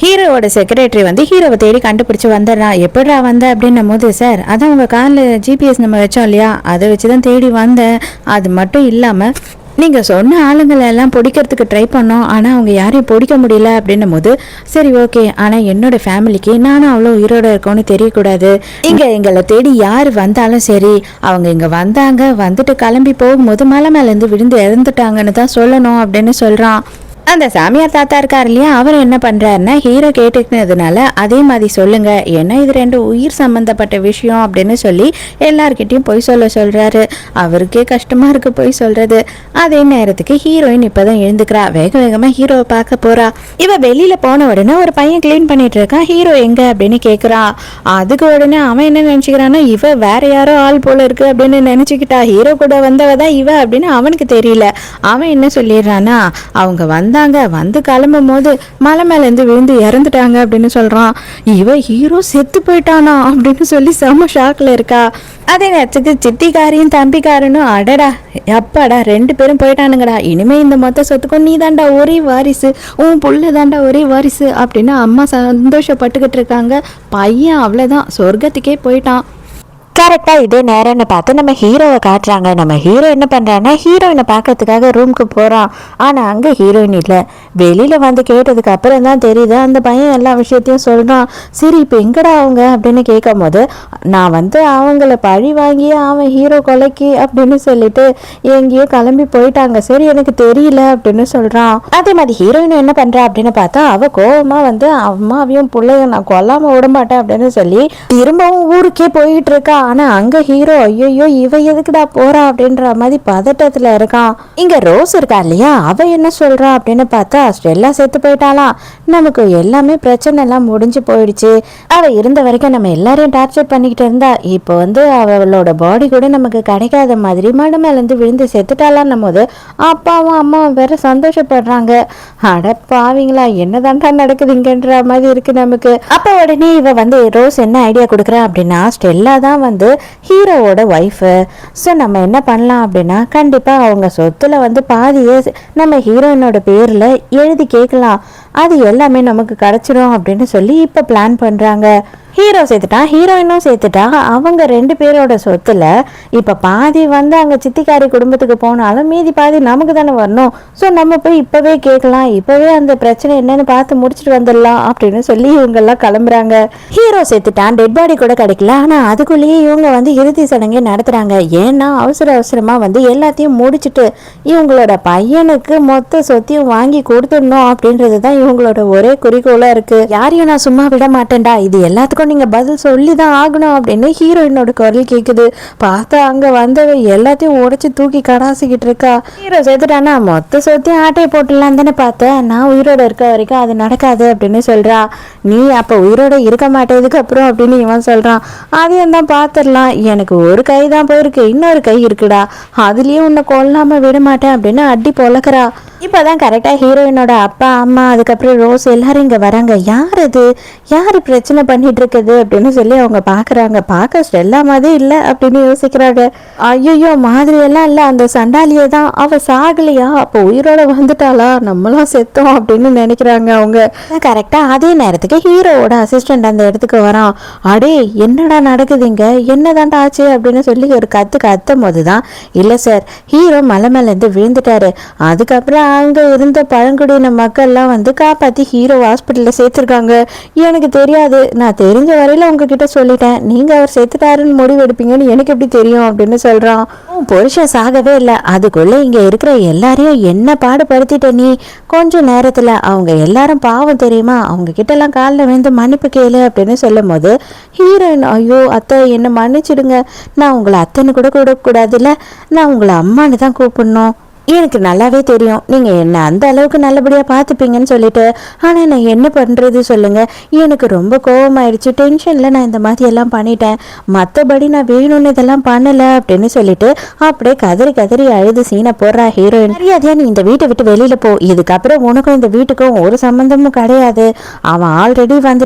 S1: ஹீரோவோட செக்ரட்டரி வந்து ஹீரோவை தேடி கண்டுபிடிச்சு வந்துடுறான். எப்படா வந்த அப்படின்னும் போது, சார் அதான் உங்க காலில் ஜிபிஎஸ் நம்ம வச்சோம் இல்லையா, அதை வச்சுதான் தேடி வந்தேன். அது மட்டும் இல்லாம நீங்க சொன்ன ஆளுங்களை எல்லாம் பிடிக்கிறதுக்கு ட்ரை பண்ணோம், ஆனா அவங்க யாரையும் பிடிக்க முடியல அப்படின்னும் போது, சரி ஓகே, ஆனா என்னோட ஃபேமிலிக்கு நானும் அவ்வளோ உயிரோட இருக்கோன்னு தெரியக்கூடாது. இங்க எங்களை தேடி யார் வந்தாலும் சரி, அவங்க இங்க வந்தாங்க, வந்துட்டு கிளம்பி போகும்போது மலை மேலேருந்து விழுந்து இறந்துட்டாங்கன்னு தான் சொல்லணும் அப்படின்னு சொல்றான். அந்த சாமியார் தாத்தா இருக்கார் இல்லையா, அவர் என்ன பண்றாருன்னா, ஹீரோ கேட்டுக்கினதுனால அதே மாதிரி சொல்லுங்க, ஏன்னா இது ரெண்டு உயிர் சம்பந்தப்பட்ட விஷயம் அப்படின்னு சொல்லி எல்லார்கிட்டையும் பொய் சொல்றாரு. அவருக்கே கஷ்டமா இருக்கு பொய் சொல்றது. அதே நேரத்துக்கு ஹீரோயின் இப்பதான் எழுந்துக்கிறா. வேக வேகமா ஹீரோவை பார்க்க போறா. இவ வெளியில போன உடனே ஒரு பையன் கிளீன் பண்ணிட்டு இருக்கான். ஹீரோ எங்க அப்படின்னு கேக்குறா. அதுக்கு உடனே அவன் என்ன நினைச்சுக்கிறான்னா, இவ வேற யாரோ ஆள் போல இருக்கு அப்படின்னு நினைச்சுக்கிட்டா. ஹீரோ கூட வந்தவதான் இவ அப்படின்னு அவனுக்கு தெரியல. அவன் என்ன சொல்லிடுறான்னா, அவங்க வந்து கிளம்பும் போது மலை மேல இருந்து விழுந்து இறந்துட்டாங்க அப்படின்னு சொல்றான். இவ ஹீரோ செத்து போயிட்டானா அப்படின்னு சொல்லி செம ஷாக்ல இருக்கா. அதே நேரத்துக்கு சித்திக்காரியும் தம்பிக்காரனும், அடடா அப்பாடா ரெண்டு பேரும் போயிட்டானுங்கடா, இனிமே இந்த மொத்த சொத்துக்கும் நீ தாண்டா ஒரே வாரிசு, உன் புள்ள தாண்டா ஒரே வாரிசு அப்படின்னு அம்மா சந்தோஷப்பட்டுக்கிட்டு இருக்காங்க. பையன் அவ்வளவுதான் சொர்க்கத்துக்கே போயிட்டான். கரெக்டாக இதே நேரம்னு பார்த்து நம்ம ஹீரோவை காட்டுறாங்க. நம்ம ஹீரோ என்ன பண்ணுறான்னா, ஹீரோயினை பார்க்கறதுக்காக ரூமுக்கு போகிறான். ஆனால் அங்கே ஹீரோயின் இல்லை. வெளியில் வந்து கேட்டதுக்கு அப்புறம் தான் தெரியுது, அந்த பையன் எல்லா விஷயத்தையும் சொல்கிறான். சரி இப்போ எங்கடா அவங்க அப்படின்னு கேட்கும் போது, நான் வந்து அவங்கள பழி வாங்கி அவன் ஹீரோ கொலைக்கு அப்படின்னு சொல்லிட்டு எங்கேயோ கிளம்பி போயிட்டாங்க, சரி எனக்கு தெரியல அப்படின்னு சொல்கிறான். அதே மாதிரி ஹீரோயின் என்ன பண்ணுறா அப்படின்னு பார்த்தா, அவள் கோபமாக வந்து அம்மாவையும் பிள்ளையும் நான் கொல்லாமல் விட மாட்டேன் அப்படின்னு சொல்லி திரும்பவும் ஊருக்கே போயிட்டு இருக்கா. ஆனா அங்க ஹீரோ ஐயோ இவ எதுக்குடா போறா அப்படின்ற மாதிரி பதட்டத்துல இருக்கான். இங்க ரோஸ் இருக்கா இல்லையா, அவ என்ன சொல்றா அப்படின்னு பார்த்தா ஸ்டெல்லா செத்து போயிட்டாலாம், நமக்கு எல்லாமே பிரச்சனை எல்லாம் முடிஞ்சு போயிடுச்சு, அவ இருந்த வரைக்கும் நம்ம எல்லாரையும் டார்ச்சர் பண்ணிக்கிட்டு இருந்தா, இப்போ அவளோட பாடி கூட நமக்கு கிடைக்காத மாதிரி மடு மேல இருந்து விழுந்து செத்துட்டாலாம் போது அப்பாவும் அம்மாவும் வேற சந்தோஷப்படுறாங்க. அட பாவீங்களா, என்னதான்டா நடக்குதுங்கன்ற மாதிரி இருக்கு நமக்கு. அப்ப உடனே இவ ரோஸ் என்ன ஐடியா கொடுக்குறா அப்படின்னா, ஸ்டெல்லா தான் ஹீரோவோட ஒய்ஃபு. ஸோ நம்ம என்ன பண்ணலாம் அப்படின்னா, கண்டிப்பா அவங்க சொத்துல பாதியே நம்ம ஹீரோயினோட பேர்ல எழுதி கேட்கலாம், அது எல்லாமே நமக்கு கிடைச்சிரும் அப்படின்னு சொல்லி இப்ப பிளான் பண்றாங்க. ஹீரோ சேர்த்துட்டான், ஹீரோயினும் சேர்த்துட்டா, அவங்க 2 பேரோட சொத்துல இப்ப பாதி அங்க சித்திக்காரி குடும்பத்துக்கு போனாலும் மீதி பாதி நமக்கு தானே வரணும். ஸோ நம்ம போய் இப்பவே கேட்கலாம், இப்பவே அந்த பிரச்சனை என்னன்னு பார்த்து முடிச்சுட்டு வந்துடலாம் அப்படின்னு சொல்லி இவங்க எல்லாம் கிளம்புறாங்க. ஹீரோ சேர்த்துட்டான், டெட் பாடி கூட கிடைக்கல, ஆனா அதுக்குள்ளேயே இவங்க இறுதி சடங்கை நடத்துறாங்க. ஏன்னா அவசரமா எல்லாத்தையும் முடிச்சுட்டு இவங்களோட பையனுக்கு மொத்த சொத்தையும் வாங்கி கொடுத்துடணும் அப்படின்றதுதான் இவங்களோட ஒரே குறிக்கோளா இருக்கு. யாரையும் நான் சும்மா விட மாட்டேன்டா, இது எல்லாத்துக்கும் நீங்க பதில் சொல்லிதான் ஆகணும் அப்படின்னு ஹீரோயினோட குரல் கேக்குது. பார்த்தா அங்க எல்லாத்தையும் உடைச்சு தூக்கி கடாசிக்கிட்டு இருக்கா. ஹீரோ சேர்த்துட்டானா மொத்த சொத்தையும் ஆட்டையை போட்டுலாம் தானே பார்த்தேன், நான் உயிரோட இருக்க வரைக்கும் அது நடக்காது அப்படின்னு சொல்றா. நீ அப்ப உயிரோட இருக்க மாட்டேதுக்கு அப்புறம் அப்படின்னு இவன் சொல்றான். அதையும் தான் பாத்துடலாம், எனக்கு ஒரு கை தான் போயிருக்கு, இன்னொரு கை இருக்குடா, அதுலயும் உன்னை கொல்லாம விட மாட்டேன் அப்படின்னு அடி பொழக்கிறா. இப்பதான் கரெக்டா ஹீரோயினோட அப்பா அம்மா அதுக்கப்புறம் ரோஸ் எல்லாரும் இங்க வராங்க. யார் இது, யாரு பிரச்சனை பண்ணிட்டு இருக்குது அப்படின்னு சொல்லி அவங்க பாக்குறாங்க. பார்க்க ஸ்டெல்லா மாதிரி இல்ல அப்படின்னு யோசிக்கிறாங்க. ஐயோ மாதிரி எல்லாம் இல்ல, அந்த சண்டாலியே தான், அவ சாகலையா, அப்ப உயிரோட வந்துட்டாளா, நம்மளாம் செத்தோம் அப்படின்னு நினைக்கிறாங்க அவங்க. கரெக்டா அதே நேரத்துக்கு ஹீரோவோட அசிஸ்டன்ட் அந்த இடத்துக்கு வரான். அடே என்னடா நடக்குதுங்க, என்னதான்டா ஆச்சு அப்படின்னு சொல்லி ஒரு கத்தும் போதுதான், இல்ல சார் ஹீரோ மலை மேல இருந்து விழுந்துட்டாரு, அதுக்கப்புறம் அங்க இருந்த பழங்குடியின மக்கள்லாம் காப்பாத்தி ஹீரோ ஹாஸ்பிட்டல்ல சேர்த்திருக்காங்க. எனக்கு தெரியாது, நான் தெரிஞ்ச வரையில உங்ககிட்ட சொல்லிட்டேன், நீங்க அவர் செத்துட்டாருன்னு முடிவு எடுப்பீங்கன்னு எனக்கு எப்படி தெரியும் அப்படின்னு சொல்றான். புருஷன் சாகவே இல்லை, அதுக்குள்ள இங்க இருக்கிற எல்லாரையும் என்ன பாடுபடுத்திட்ட நீ, கொஞ்ச நேரத்துல அவங்க எல்லாரும் பாவம் தெரியுமா, அவங்க கிட்ட எல்லாம் காலில் விழுந்து மன்னிப்பு கேளு அப்படின்னு சொல்லும் போது ஹீரோயின் ஐயோ அத்தை என்ன மன்னிச்சிடுங்க, நான் உங்களை அத்தைன்னு கூட கூடாதுல்ல, நான் உங்களை அம்மான்னு தான் கூப்பிடணும், எனக்கு நல்லாவே தெரியும் நீங்க என்ன அந்த அளவுக்கு நல்லபடியா பார்த்துப்பீங்கன்னு சொல்லிட்டு, ஆனா நான் என்ன பண்றது சொல்லுங்க, எனக்கு ரொம்ப கோபமாயிடுச்சு, டென்ஷன்ல நான் இந்த மாதிரி எல்லாம் பண்ணிட்டேன், மற்றபடி நான் வேணும்னு இதெல்லாம் பண்ணல அப்படின்னு சொல்லிட்டு அப்படியே கதறி அழுது சீனை போடுறா ஹீரோயின். மரியாதையா நீ இந்த வீட்டை விட்டு வெளியில போ, இதுக்கப்புறம் உனக்கும் இந்த வீட்டுக்கும் ஒரு சம்பந்தமும் கிடையாது, அவன் ஆல்ரெடி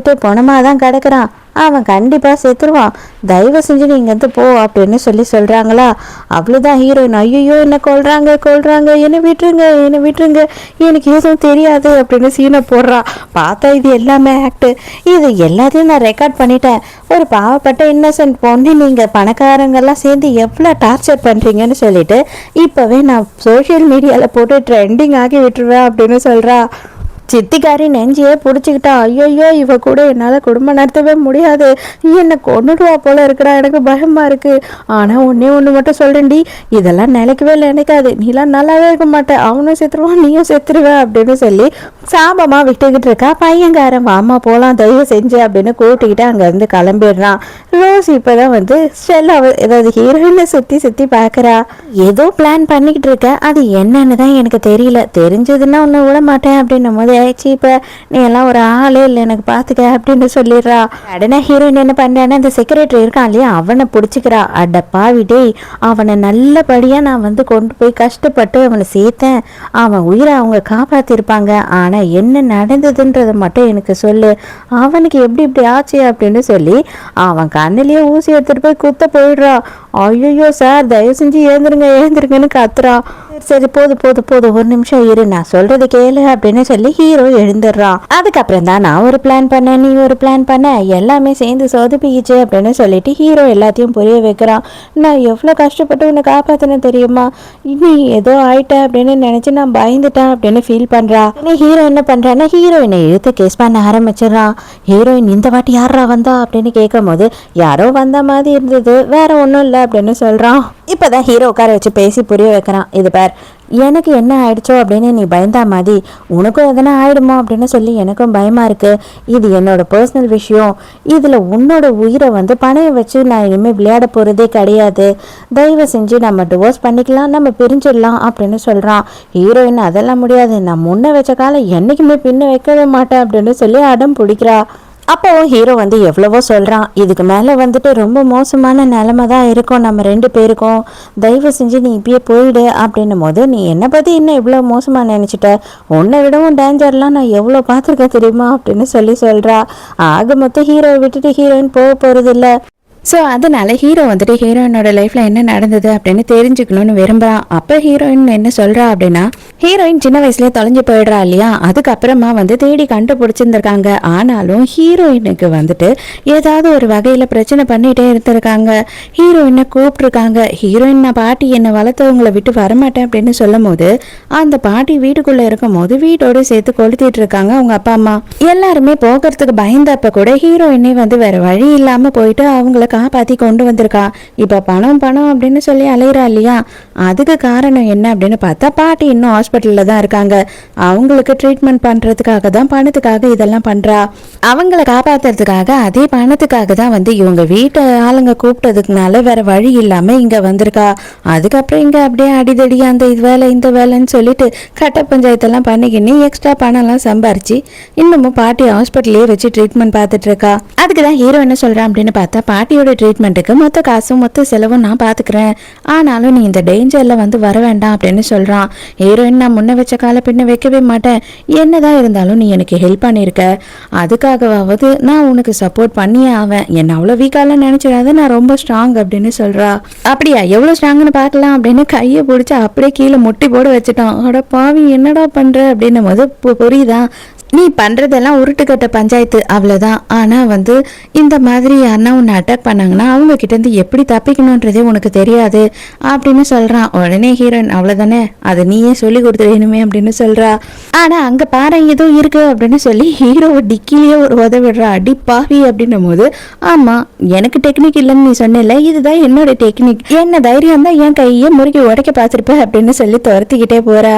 S1: பணமாதான் கிடக்குறான், அவன் கண்டிப்பா செத்துருவான், தயவு செஞ்சு நீ இங்கேருந்து போ அப்படின்னு சொல்றாங்களா. அவ்வளோதான் ஹீரோயின் ஐயோ என்ன கொல்றாங்க, என்னை விட்டுருங்க எனக்கு எதுவும் தெரியாது அப்படின்னு சீனை போடுறா. பார்த்தா இது எல்லாமே ஆக்ட், இது எல்லாத்தையும் நான் ரெக்கார்ட் பண்ணிட்டேன், ஒரு பாவப்பட்ட இன்னசென்ட் பொண்ணு நீங்க பணக்காரங்கெல்லாம் சேர்ந்து எவ்வளோ டார்ச்சர் பண்றீங்கன்னு சொல்லிட்டு இப்பவே நான் சோஷியல் மீடியால போட்டு ட்ரெண்டிங் ஆகி விட்டுருவேன் அப்படின்னு சொல்றா. சித்திக்காரி நெஞ்சியே பிடிச்சிக்கிட்டா. ஐயோ இவ கூட என்னால் குடும்பம் நடத்தவே முடியாது, என்னை கொண்டுடுவா போல இருக்கிறா, எனக்கு பயமா இருக்கு, ஆனால் ஒன்று மட்டும் சொல்றேன்டி, இதெல்லாம் நினைக்கவே நினைக்காது, நீலாம் நல்லாவே இருக்க மாட்டேன், அவனும் செத்துருவான் நீயும் செத்துருவேன் அப்படின்னு சொல்லி சாபமாக விட்டுக்கிட்டு இருக்கா. பையங்காரன் வாமா போகலாம் தயவு செஞ்சு அப்படின்னு கூட்டிக்கிட்டு அங்கேருந்து கிளம்பிடுறான். ரோஸ் இப்போதான் ஸ்டெல்லா ஏதாவது ஹீரோயினை சுற்றி பார்க்குறா. ஏதோ பிளான் பண்ணிக்கிட்டு இருக்க, அது என்னன்னு தான் எனக்கு தெரியல, தெரிஞ்சதுன்னா ஒன்று விட மாட்டேன் அப்படின்னும் போது ஆயிடுச்சு, இப்போ நீ எல்லாம் ஒரு ஆளே இல்லை எனக்கு பார்த்துக்க அப்படின்னு சொல்லிடுறா. உடனே ஹீரோயின் என்ன பண்ணுறான்னு அந்த செக்ரட்டரி இருக்கான் இல்லையா அவனை பிடிச்சிக்கிறா. அட பாவிடே, அவனை நல்லபடியாக நான் கொண்டு போய் கஷ்டப்பட்டு அவனை சேர்த்தேன், அவன் உயிரை அவங்க காப்பாற்றிருப்பாங்க, ஆனால் என்ன நடந்ததுன்றதை மட்டும் எனக்கு சொல்லு, அவனுக்கு எப்படி ஆச்சு அப்படின்னு சொல்லி அவன் கண்ணிலேயே ஊசி எடுத்துட்டு போய் குத்த போயிடுறா. ஐயோ சார் தயவு செஞ்சு ஏந்திருங்கன்னு கத்துறா. சரி போதும் ஒரு நிமிஷம் இரு, நான் சொல்றது கேளு அப்படின்னு சொல்லி ஹீரோ எழுந்துடுறான். அதுக்கப்புறம் தான் நான் ஒரு பிளான் பண்ணேன், நீ ஒரு பிளான் பண்ண, எல்லாமே சேர்ந்து சொதுப்பிக்கிச்சு அப்படின்னு சொல்லிட்டு ஹீரோ எல்லாத்தையும் புரிய வைக்கிறான். நான் எவ்வளோ கஷ்டப்பட்டு உன்னை காப்பாத்தினேன் தெரியுமா, நீ ஏதோ ஆயிட்ட அப்படின்னு நினைச்சு நான் பயந்துட்டேன் அப்படின்னு ஃபீல் பண்றா. ஹீரோ என்ன பண்றான்னா ஹீரோயினை இழுத்து கேஸ் பண்ண ஆரம்பிச்சிடறான். ஹீரோயின் இந்த வாட்டி யாரா வந்தா அப்படின்னு கேட்கும் போது யாரோ வந்த மாதிரி இருந்தது, வேற ஒன்றும் இல்லை அப்படின்னு சொல்றான். இப்பதான் ஹீரோ உட்கார வச்சு பேசி புரிய வைக்கிறான். இது பார், எனக்கு என்ன ஆயிடுச்சோ அப்படின்னு நீ பயந்தா மாதிரி உனக்கும் எதனா ஆயிடுமோ அப்படின்னு சொல்லி எனக்கும் பயமா இருக்கு. இது என்னோட பர்சனல் விஷயம். இதுல உன்னோட உயிரை வந்து பணைய வச்சு நான் இனிமேல் விளையாட போறதே கிடையாது. தயவு செஞ்சு நம்ம டிவோர்ஸ் பண்ணிக்கலாம், நம்ம பிரிஞ்சிடலாம் அப்படின்னு சொல்றான். ஹீரோயின் அதெல்லாம் முடியாது, நான் முன்ன வச்ச காலம் என்னைக்குமே பின்ன வைக்கவே மாட்டேன் அப்படின்னு சொல்லி அடம் பிடிக்கிறா. அப்போ ஹீரோ வந்து எவ்வளவோ சொல்கிறான், இதுக்கு மேலே வந்துட்டு ரொம்ப மோசமான நிலமை தான் இருக்கும் நம்ம 2 பேருக்கும், தயவு செஞ்சு நீ இப்பயே போயிடு அப்படின்னும் போது, நீ என்னை பற்றி இன்னும் இவ்வளோ மோசமாக நினச்சிட்ட, உன்னை விடவும் டேஞ்சர்லாம் நான் எவ்வளோ பார்த்துருக்கேன் தெரியுமா அப்படின்னு சொல்கிறா. ஆக மொத்தம் ஹீரோவை விட்டுட்டு ஹீரோயின் போக போகிறதில்ல. ஸோ அதனால ஹீரோ வந்துட்டு ஹீரோயினோட லைஃப்பில் என்ன நடந்தது அப்படின்னு தெரிஞ்சுக்கணும்னு விரும்புகிறான். அப்போ ஹீரோயின் என்ன சொல்கிறா அப்படின்னா, ஹீரோயின் சின்ன வயசுலேயே தொலைஞ்சு போயிடுறா இல்லையா, அதுக்கப்புறமா வந்து தேடி கண்டுபிடிச்சிருந்துருக்காங்க. ஆனாலும் ஹீரோயினுக்கு வந்துட்டு ஏதாவது ஒரு வகையில் பிரச்சனை பண்ணிகிட்டே இருந்திருக்காங்க. ஹீரோயினை கூப்பிட்ருக்காங்க. ஹீரோயின் நான் பாட்டி என்னை வளர்த்தவங்களை விட்டு வரமாட்டேன் அப்படின்னு சொல்லும் போது, அந்த பாட்டி வீட்டுக்குள்ளே இருக்கும் போது வீட்டோடு சேர்த்து கொளுத்திட்டு இருக்காங்க அவங்க அப்பா அம்மா. எல்லாருமே போகிறதுக்கு பயந்தப்ப கூட ஹீரோயினே வந்து வேற வழி இல்லாமல் போயிட்டு அவங்கள காப்பாற்றி கொண்டு வந்திருக்கா. இப்போ பணம் பணம் அப்படின்னு சொல்லி அலையிறா இல்லையா, அதுக்கு காரணம் என்ன அப்படின்னு பார்த்தா, பாட்டி இன்னும் ஹாஸ்பிட்டலில் தான் இருக்காங்க. அவங்களுக்கு ட்ரீட்மெண்ட் பண்ணுறதுக்காக தான், பணத்துக்காக இதெல்லாம் பண்ணுறா. அவங்கள காப்பாற்றுறதுக்காக அதே பணத்துக்காக தான் வந்து இவங்க வீட்டு ஆளுங்க கூப்பிட்டதுக்குனால வேற வழி இல்லாமல் இங்கே வந்திருக்கா. அதுக்கப்புறம் இங்கே அப்படியே அடிதடி அந்த இது வேலை இந்த வேலைன்னு சொல்லிட்டு கட்ட பஞ்சாயத்தெல்லாம் பண்ணிக்கின்னு எக்ஸ்ட்ரா பணம்லாம் சம்பாரிச்சு இன்னமும் பாட்டி ஹாஸ்பிட்டலே வச்சு ட்ரீட்மெண்ட் பார்த்துட்டு இருக்கா. அதுக்கு தான் ஹீரோ என்ன சொல்கிறான் அப்படின்னு பார்த்தா, பாட்டியோட ட்ரீட்மெண்ட்டுக்கு மொத்த காசும் மொத்த செலவும் நான் பார்த்துக்கிறேன், ஆனாலும் நீ இந்த டேஞ்சரில் வந்து வர வேண்டாம் அப்படின்னு சொல்கிறான். ஹீரோயின் நான் முன்ன வச்ச கால பின்ன வைக்கவே மாட்டேன், என்னதான் இருந்தாலும் நீ எனக்கு ஹெல்ப் பண்ணியிருக்க, அதுக்காகவாவது நான் உனக்கு சப்போர்ட் பண்ணியே ஆவேன், என்னை அவ்வளோ வீக்காலாம் நினச்சிடாத, நான் ரொம்ப ஸ்ட்ராங் அப்படின்னு சொல்கிறா. அப்படியா, எவ்வளோ ஸ்ட்ராங்னு பார்க்கலாம் அப்படின்னு கையை பிடிச்சி அப்படியே கீழே முட்டி போட வச்சுட்டான். அட பாவி என்னடா பண்ணுற அப்படின்னும் போது புரியுதா, நீ பண்ணுறதெல்லாம் உருட்டுக்கட்ட பஞ்சாயத்து அவ்வளோதான். ஆனால் வந்து இந்த மாதிரி யாருன்னா உன்னை அட்டாக் பண்ணாங்கன்னா அவங்க கிட்டேருந்து எப்படி தப்பிக்கணுன்றதே உனக்கு தெரியாது அப்படின்னு சொல்கிறான். உடனே ஹீரோயின் அவ்வளோதானே, அதை நீயே சொல்லி கொடுத்துருணுமே அப்படின்னு சொல்கிறா. ஆனால் அங்கே பாரு ஏதோ இருக்குது அப்படின்னு சொல்லி ஹீரோவை டிக்கிலேயே ஒரு உதவிடுறா. அடி பாவி அப்படின்னும் போது, ஆமாம் எனக்கு டெக்னிக் இல்லைன்னு நீ சொன்னில்ல, இதுதான் என்னோட டெக்னிக், என்ன தைரியம் தான் என் கையை முறுக்கி உடைக்க பார்த்துருப்ப அப்படின்னு சொல்லி துரத்திக்கிட்டே போகிறா.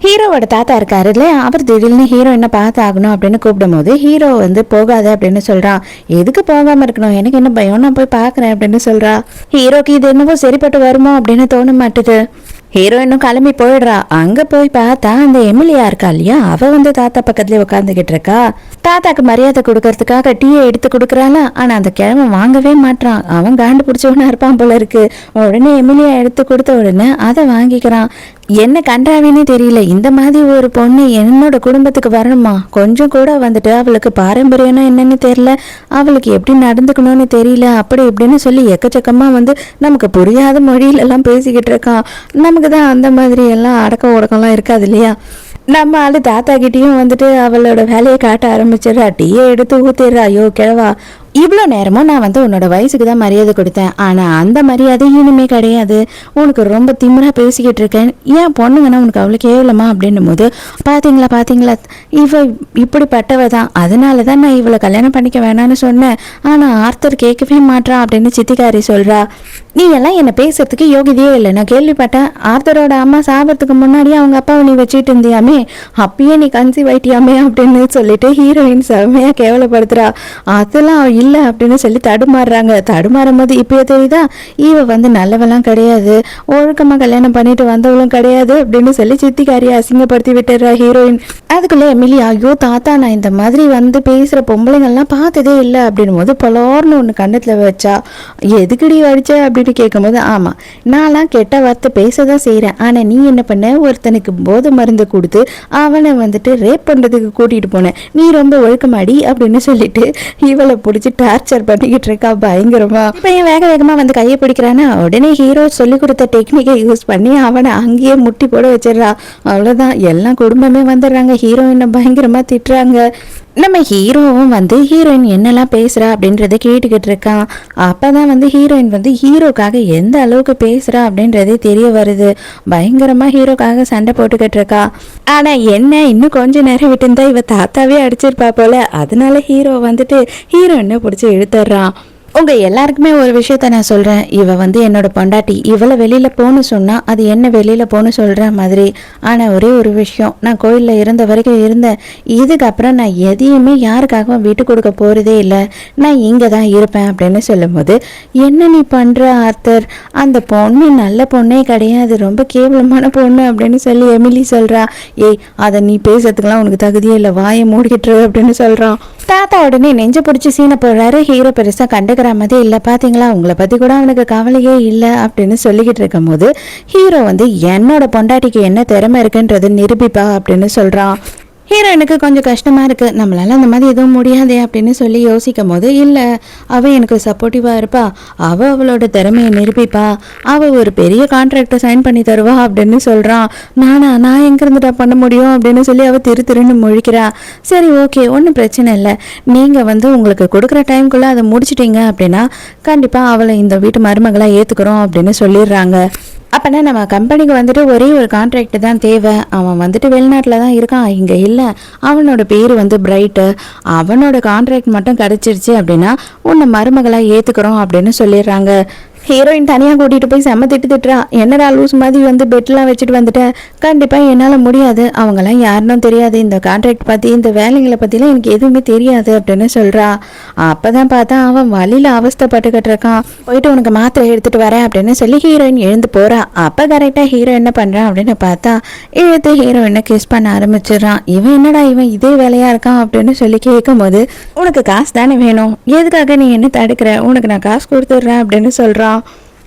S1: ஹீரோவோட தாத்தா இருக்காரு இல்லையா, அவர் திடீர்னு ஹீரோ என்ன பார்த்து ஆகணும் அப்படின்னு கூப்பிடும் போது ஹீரோ வந்து போகாத அப்படின்னு சொல்றான். எதுக்கு போகாம இருக்கணும், எனக்கு என்ன பயம், நான் போய் பார்க்குறேன் அப்படின்னு சொல்றா. ஹீரோக்கு இது என்னவோ சரிப்பட்டு வருமோ அப்படின்னு தோண மாட்டுது. ஹீரோயினும் கிளம்பி போயிடுறா. அங்க போய் பார்த்தா அந்த எமிலியா இருக்கா இல்லையா, அவ வந்து தாத்தா பக்கத்துலயே உட்காந்துக்கிட்டு இருக்கா. தாத்தாக்கு மரியாதை கொடுக்கறதுக்காக டீயை எடுத்து கொடுக்குறாளா, ஆனா அந்த கிழமை வாங்கவே மாட்டான். அவன் காண்டு பிடிச்சவனா இருப்பான் போல இருக்கு. உடனே எமிலியா எடுத்து கொடுத்த உடனே அதை வாங்கிக்கிறான். என்ன கண்டாவினே தெரியல, இந்த மாதிரி ஒரு பொண்ணு என்னோட குடும்பத்துக்கு வரணுமா, கொஞ்சம் கூட வந்துட்டு அவளுக்கு பாரம்பரியம்னா என்னன்னு தெரியல, அவளுக்கு எப்படி நடந்துக்கணும்னு தெரியல, அப்படி இப்படின்னு சொல்லி எக்கச்சக்கமா வந்து நமக்கு புரியாத மொழியிலெல்லாம் பேசிக்கிட்டு இருக்கான். நமக்கு தான் அந்த மாதிரி எல்லாம் அடக்க உடக்கம்லாம் இருக்காது இல்லையா. நம்ம ஆளு தாத்தா கிட்டேயும் வந்துட்டு அவளோட வேலையை காட்ட ஆரம்பிச்சிடறா. டீயை எடுத்து ஊத்திடுறா. ஐயோ கிழவா, இவ்வளோ நேரமும் நான் வந்து உன்னோட வயசுக்கு தான் மரியாதை கொடுத்தேன், ஆனால் அந்த மரியாதை இனிமே கிடையாது, உனக்கு ரொம்ப திமிரா பேசிக்கிட்டு இருக்கேன், ஏன் பொண்ணுங்கன்னா உனக்கு அவ்வளோ கேவலமா அப்படின்னும் போது, பார்த்தீங்களா இவ இப்படிப்பட்டவ தான், அதனால தான் நான் இவளை கல்யாணம் பண்ணிக்க வேணான்னு சொன்னேன், ஆனால் ஆர்த்தர் கேட்கவே மாட்டான் அப்படின்னு சித்திக்காரி சொல்கிறா. நீ எல்லாம் என்னை பேசுறதுக்கு யோகிதையே இல்லை, நான் கேள்விப்பட்டேன் ஆர்த்தரோட அம்மா சாப்பிட்றதுக்கு முன்னாடியே அவங்க அப்பாவை நீ வச்சுட்டு இருந்தியாமே, அப்பயே நீ கன்சீவ் ஆயிட்டியாமே அப்படின்னு சொல்லிட்டு ஹீரோயின் செம்மையாக கேவலப்படுத்துறா. அதெல்லாம் இல்லை அப்படின்னு சொல்லி தடுமாறுறாங்க. தடுமாறும் போது இப்பயே தெரியுதா, இவ வந்து நல்லவெல்லாம் கிடையாது, ஒழுக்கமாக கல்யாணம் பண்ணிட்டு வந்தவளும் கிடையாது அப்படின்னு சொல்லி சித்திக்காரியை அசிங்கப்படுத்தி விட்டுறா ஹீரோயின். அதுக்குள்ளே எமிலி, ஐயோ தாத்தா நான் இந்த மாதிரி வந்து பேசுகிற பொம்பளைங்கள்லாம் பார்த்ததே இல்லை அப்படின்னும் போது பலோர்னு ஒன்று கண்ணத்தில் வச்சா. எதுக்குடி அடிச்ச அப்படின்னு கேட்கும்போது, ஆமாம் நான்லாம் கெட்ட வார்த்தை பேசதான் செய்கிறேன், ஆனால் நீ என்ன பண்ண, ஒருத்தனுக்கு போதை மருந்து கொடுத்து அவனை வந்துட்டு ரேப் பண்ணுறதுக்கு கூட்டிகிட்டு போனேன், நீ ரொம்ப ஒழுக்கமாடி அப்படின்னு சொல்லிட்டு இவளை பிடிச்சி டார்ச்சர் பண்ணிக்கிட்டு இருக்கா பயங்கரமா. இப்போ ஏன் வேக வேகமா வந்து கையை பிடிக்கிறான்னா, உடனே ஹீரோ சொல்லி கொடுத்த டெக்னிக்கை யூஸ் பண்ணி அவனை அங்கேயே முட்டி போட வச்சிடறா. அவ்வளோதான், எல்லாம் குடும்பமே வந்துடுறாங்க. ஹீரோயினை பயங்கரமா திட்டுறாங்க. நம்ம ஹீரோவும் வந்து ஹீரோயின் என்னெல்லாம் பேசுகிறா அப்படின்றத கேட்டுக்கிட்டு இருக்கான். அப்போ தான் வந்து ஹீரோயின் வந்து ஹீரோக்காக எந்த அளவுக்கு பேசுகிறா அப்படின்றதே தெரிய வருது. பயங்கரமாக ஹீரோக்காக சண்டை போட்டுக்கிட்டு இருக்கா. ஆனால் என்ன, இன்னும் கொஞ்சம் நேரம் விட்டுருந்தா இவ தாத்தாவே அடிச்சிருப்பா போல, அதனால ஹீரோ வந்துட்டு ஹீரோயினை பிடிச்சி இழுத்துடுறான். உங்க எல்லாருக்குமே ஒரு விஷயத்த நான் சொல்றேன். இவ வந்து என்னோட பொண்டாட்டி. இவளை வெளியில போன்னு சொன்னா அது என்ன வெளியில போன்னு சொல்ற மாதிரி. ஆனா ஒரே ஒரு விஷயம், நான் கோயில்ல இருந்த வரைக்கும் இருந்தேன். இதுக்கப்புறம் நான் எதையுமே யாருக்காகவும் விட்டு கொடுக்க போறதே இல்லை. நான் இங்க தான் இருப்பேன் அப்படின்னு சொல்லும்போது, என்ன நீ பண்ற ஆர்த்தர்? அந்த பொண்ணு நல்ல பொண்ணே கிடையாது, ரொம்ப கேவலமான பொண்ணு அப்படின்னு சொல்லி எமிலி சொல்றா. ஏய், அதை நீ பேசுறதுக்கெல்லாம் உனக்கு தகுதியே இல்லை, வாயை மூடிக்கிட்டு அப்படின்னு சொல்றான். தாத்தா உடனே நெஞ்ச பிடிச்சி சீனை போடுறாரு. ஹீரோ பெருசா கண்டுக்கிற மாதிரி இல்லை, பாத்தீங்களா உங்களை பத்தி கூட அவனுக்கு கவலையே இல்லை அப்படின்னு சொல்லிக்கிட்டு இருக்கும் போது ஹீரோ வந்து என்னோட பொண்டாட்டிக்கு என்ன திறமை இருக்குன்றது நிரூபிப்பா அப்படின்னு சொல்றான். ஹீரோயினுக்கு கொஞ்சம் கஷ்டமாக இருக்குது, நம்மளால அந்த மாதிரி எதுவும் முடியாதே அப்படின்னு சொல்லி யோசிக்கும் போது, இல்லை அவள் எனக்கு சப்போர்ட்டிவாக இருப்பா, அவளோட திறமையை நிரூபிப்பா, அவள் ஒரு பெரிய கான்ட்ராக்டை சைன் பண்ணி தருவா அப்படின்னு சொல்கிறான். நான் எங்கேருந்துட்டா பண்ண முடியும் அப்படின்னு சொல்லி அவள் திருன்னு முழிக்கிறா. சரி, ஓகே, ஒன்றும் பிரச்சனை இல்லை, நீங்கள் வந்து உங்களுக்கு கொடுக்குற டைம்குள்ளே அதை முடிச்சிட்டிங்க அப்படின்னா கண்டிப்பாக அவளை இந்த வீட்டு மருமகளாக ஏற்றுக்கிறோம் அப்படின்னு சொல்லிடுறாங்க. அப்போனா நம்ம கம்பெனிக்கு வந்துட்டு ஒரே ஒரு கான்ட்ராக்ட் தான் தேவை. அவன் வந்துட்டு வெளிநாட்டில் தான் இருக்கான், இங்கே இல்லை. அவனோட பேர் வந்து பிரைட்டு. அவனோட கான்ட்ராக்ட் மட்டும் கிடச்சிருச்சு அப்படின்னா உன்னை மருமகளாக ஏற்றுக்கிறோம் அப்படின்னு சொல்லிடுறாங்க. ஹீரோயின் தனியாக கூட்டிகிட்டு போய் செம்ம திட்டுறா. என்னடா லூஸ் மாதிரி வந்து பெட்லாம் வச்சுட்டு வந்துட்டேன், கண்டிப்பாக என்னால் முடியாது, அவங்களாம் யாருன்னும் தெரியாது, இந்த கான்ட்ராக்ட் பற்றி இந்த வேலைங்களை பற்றிலாம் எனக்கு எதுவுமே தெரியாது அப்படின்னு சொல்கிறா. அப்போ தான் பார்த்தா அவன் வழியில் அவஸ்தைப்பட்டுக்கிட்டு இருக்கான். போயிட்டு உனக்கு மாத்திரை எடுத்துகிட்டு வரேன் அப்படின்னு சொல்லி ஹீரோயின் எழுந்து போகிறா. அப்போ கரெக்டாக ஹீரோ என்ன பண்ணுறான் அப்படின்னு பார்த்தா இழுத்து ஹீரோயினை கிஸ் பண்ண ஆரம்பிச்சிடுறான். இவன் இதே வேலையாக இருக்கான் அப்படின்னு சொல்லி கேட்கும் போது, உனக்கு காசு தானே வேணும், எதுக்காக நீ என்ன தடுக்கிற, உனக்கு நான் காசு கொடுத்துட்றேன் அப்படின்னு சொல்கிறான்.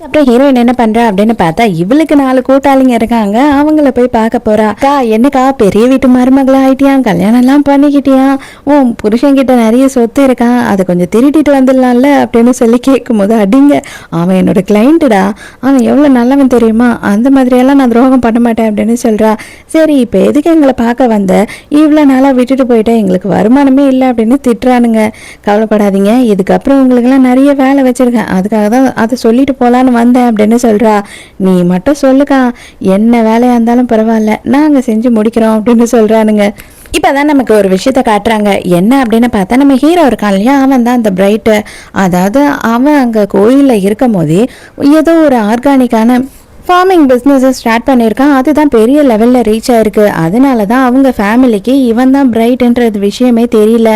S1: அப்புறம் ஹீரோயின் என்ன பண்றா அப்படின்னு பார்த்தா இவளுக்கு 4 கூட்டாளிங்க இருக்காங்க, அவங்கள போய் பார்க்க போறா. என்னக்கா பெரிய வீட்டு மருமகளா ஆயிட்டியா, கல்யாணம் எல்லாம் பண்ணிக்கிட்டியா, உன் புருஷன்கிட்ட நிறைய சொத்து இருக்கான், அதை கொஞ்சம் திருட்டிட்டு வந்துடலாம்ல அப்படின்னு சொல்லி கேட்கும் போது, அடிங்க அவன் என்னோட கிளைண்ட்டுடா, அவன் எவ்வளவு நல்லவன் தெரியுமா, அந்த மாதிரியெல்லாம் நான் துரோகம் பண்ண மாட்டேன் அப்படின்னு சொல்றா. சரி, இப்போ எதுக்கு எங்களை பார்க்க வந்த, இவ்வளோ நாளாக விட்டுட்டு போயிட்டேன், எங்களுக்கு வருமானமே இல்லை அப்படின்னு திட்டுறானுங்க. கவலைப்படாதீங்க, இதுக்கப்புறம் உங்களுக்கெல்லாம் நிறைய வேலை வச்சிருக்கேன், அதுக்காக தான் அதை சொல்லிட்டு போலான்னு வந்தேன் அப்படின்னு சொல்றா. நீ மட்டும் சொல்லுக்கா, என்ன வேலையா இருந்தாலும் பரவாயில்ல, நாங்க செஞ்சு முடிக்கிறோம் அப்படின்னு சொல்றானுங்க. இப்பதான் நமக்கு ஒரு விஷயத்த காட்டுறாங்க. என்ன அப்படின்னு பார்த்தா நம்ம ஹீரோ இருக்கான் இல்லையா, அவன் தான் அந்த பிரைட்டு. அதாவது அவன் அங்க கோயில்ல இருக்கும் போதே ஏதோ ஒரு ஆர்கானிக்கான ஃபார்மிங் பிஸ்னஸை ஸ்டார்ட் பண்ணியிருக்கான். அதுதான் பெரிய லெவலில் ரீச் ஆயிருக்கு. அதனால தான் அவங்க ஃபேமிலிக்கு இவன் தான் பிரைட்ன்றது விஷயமே தெரியல.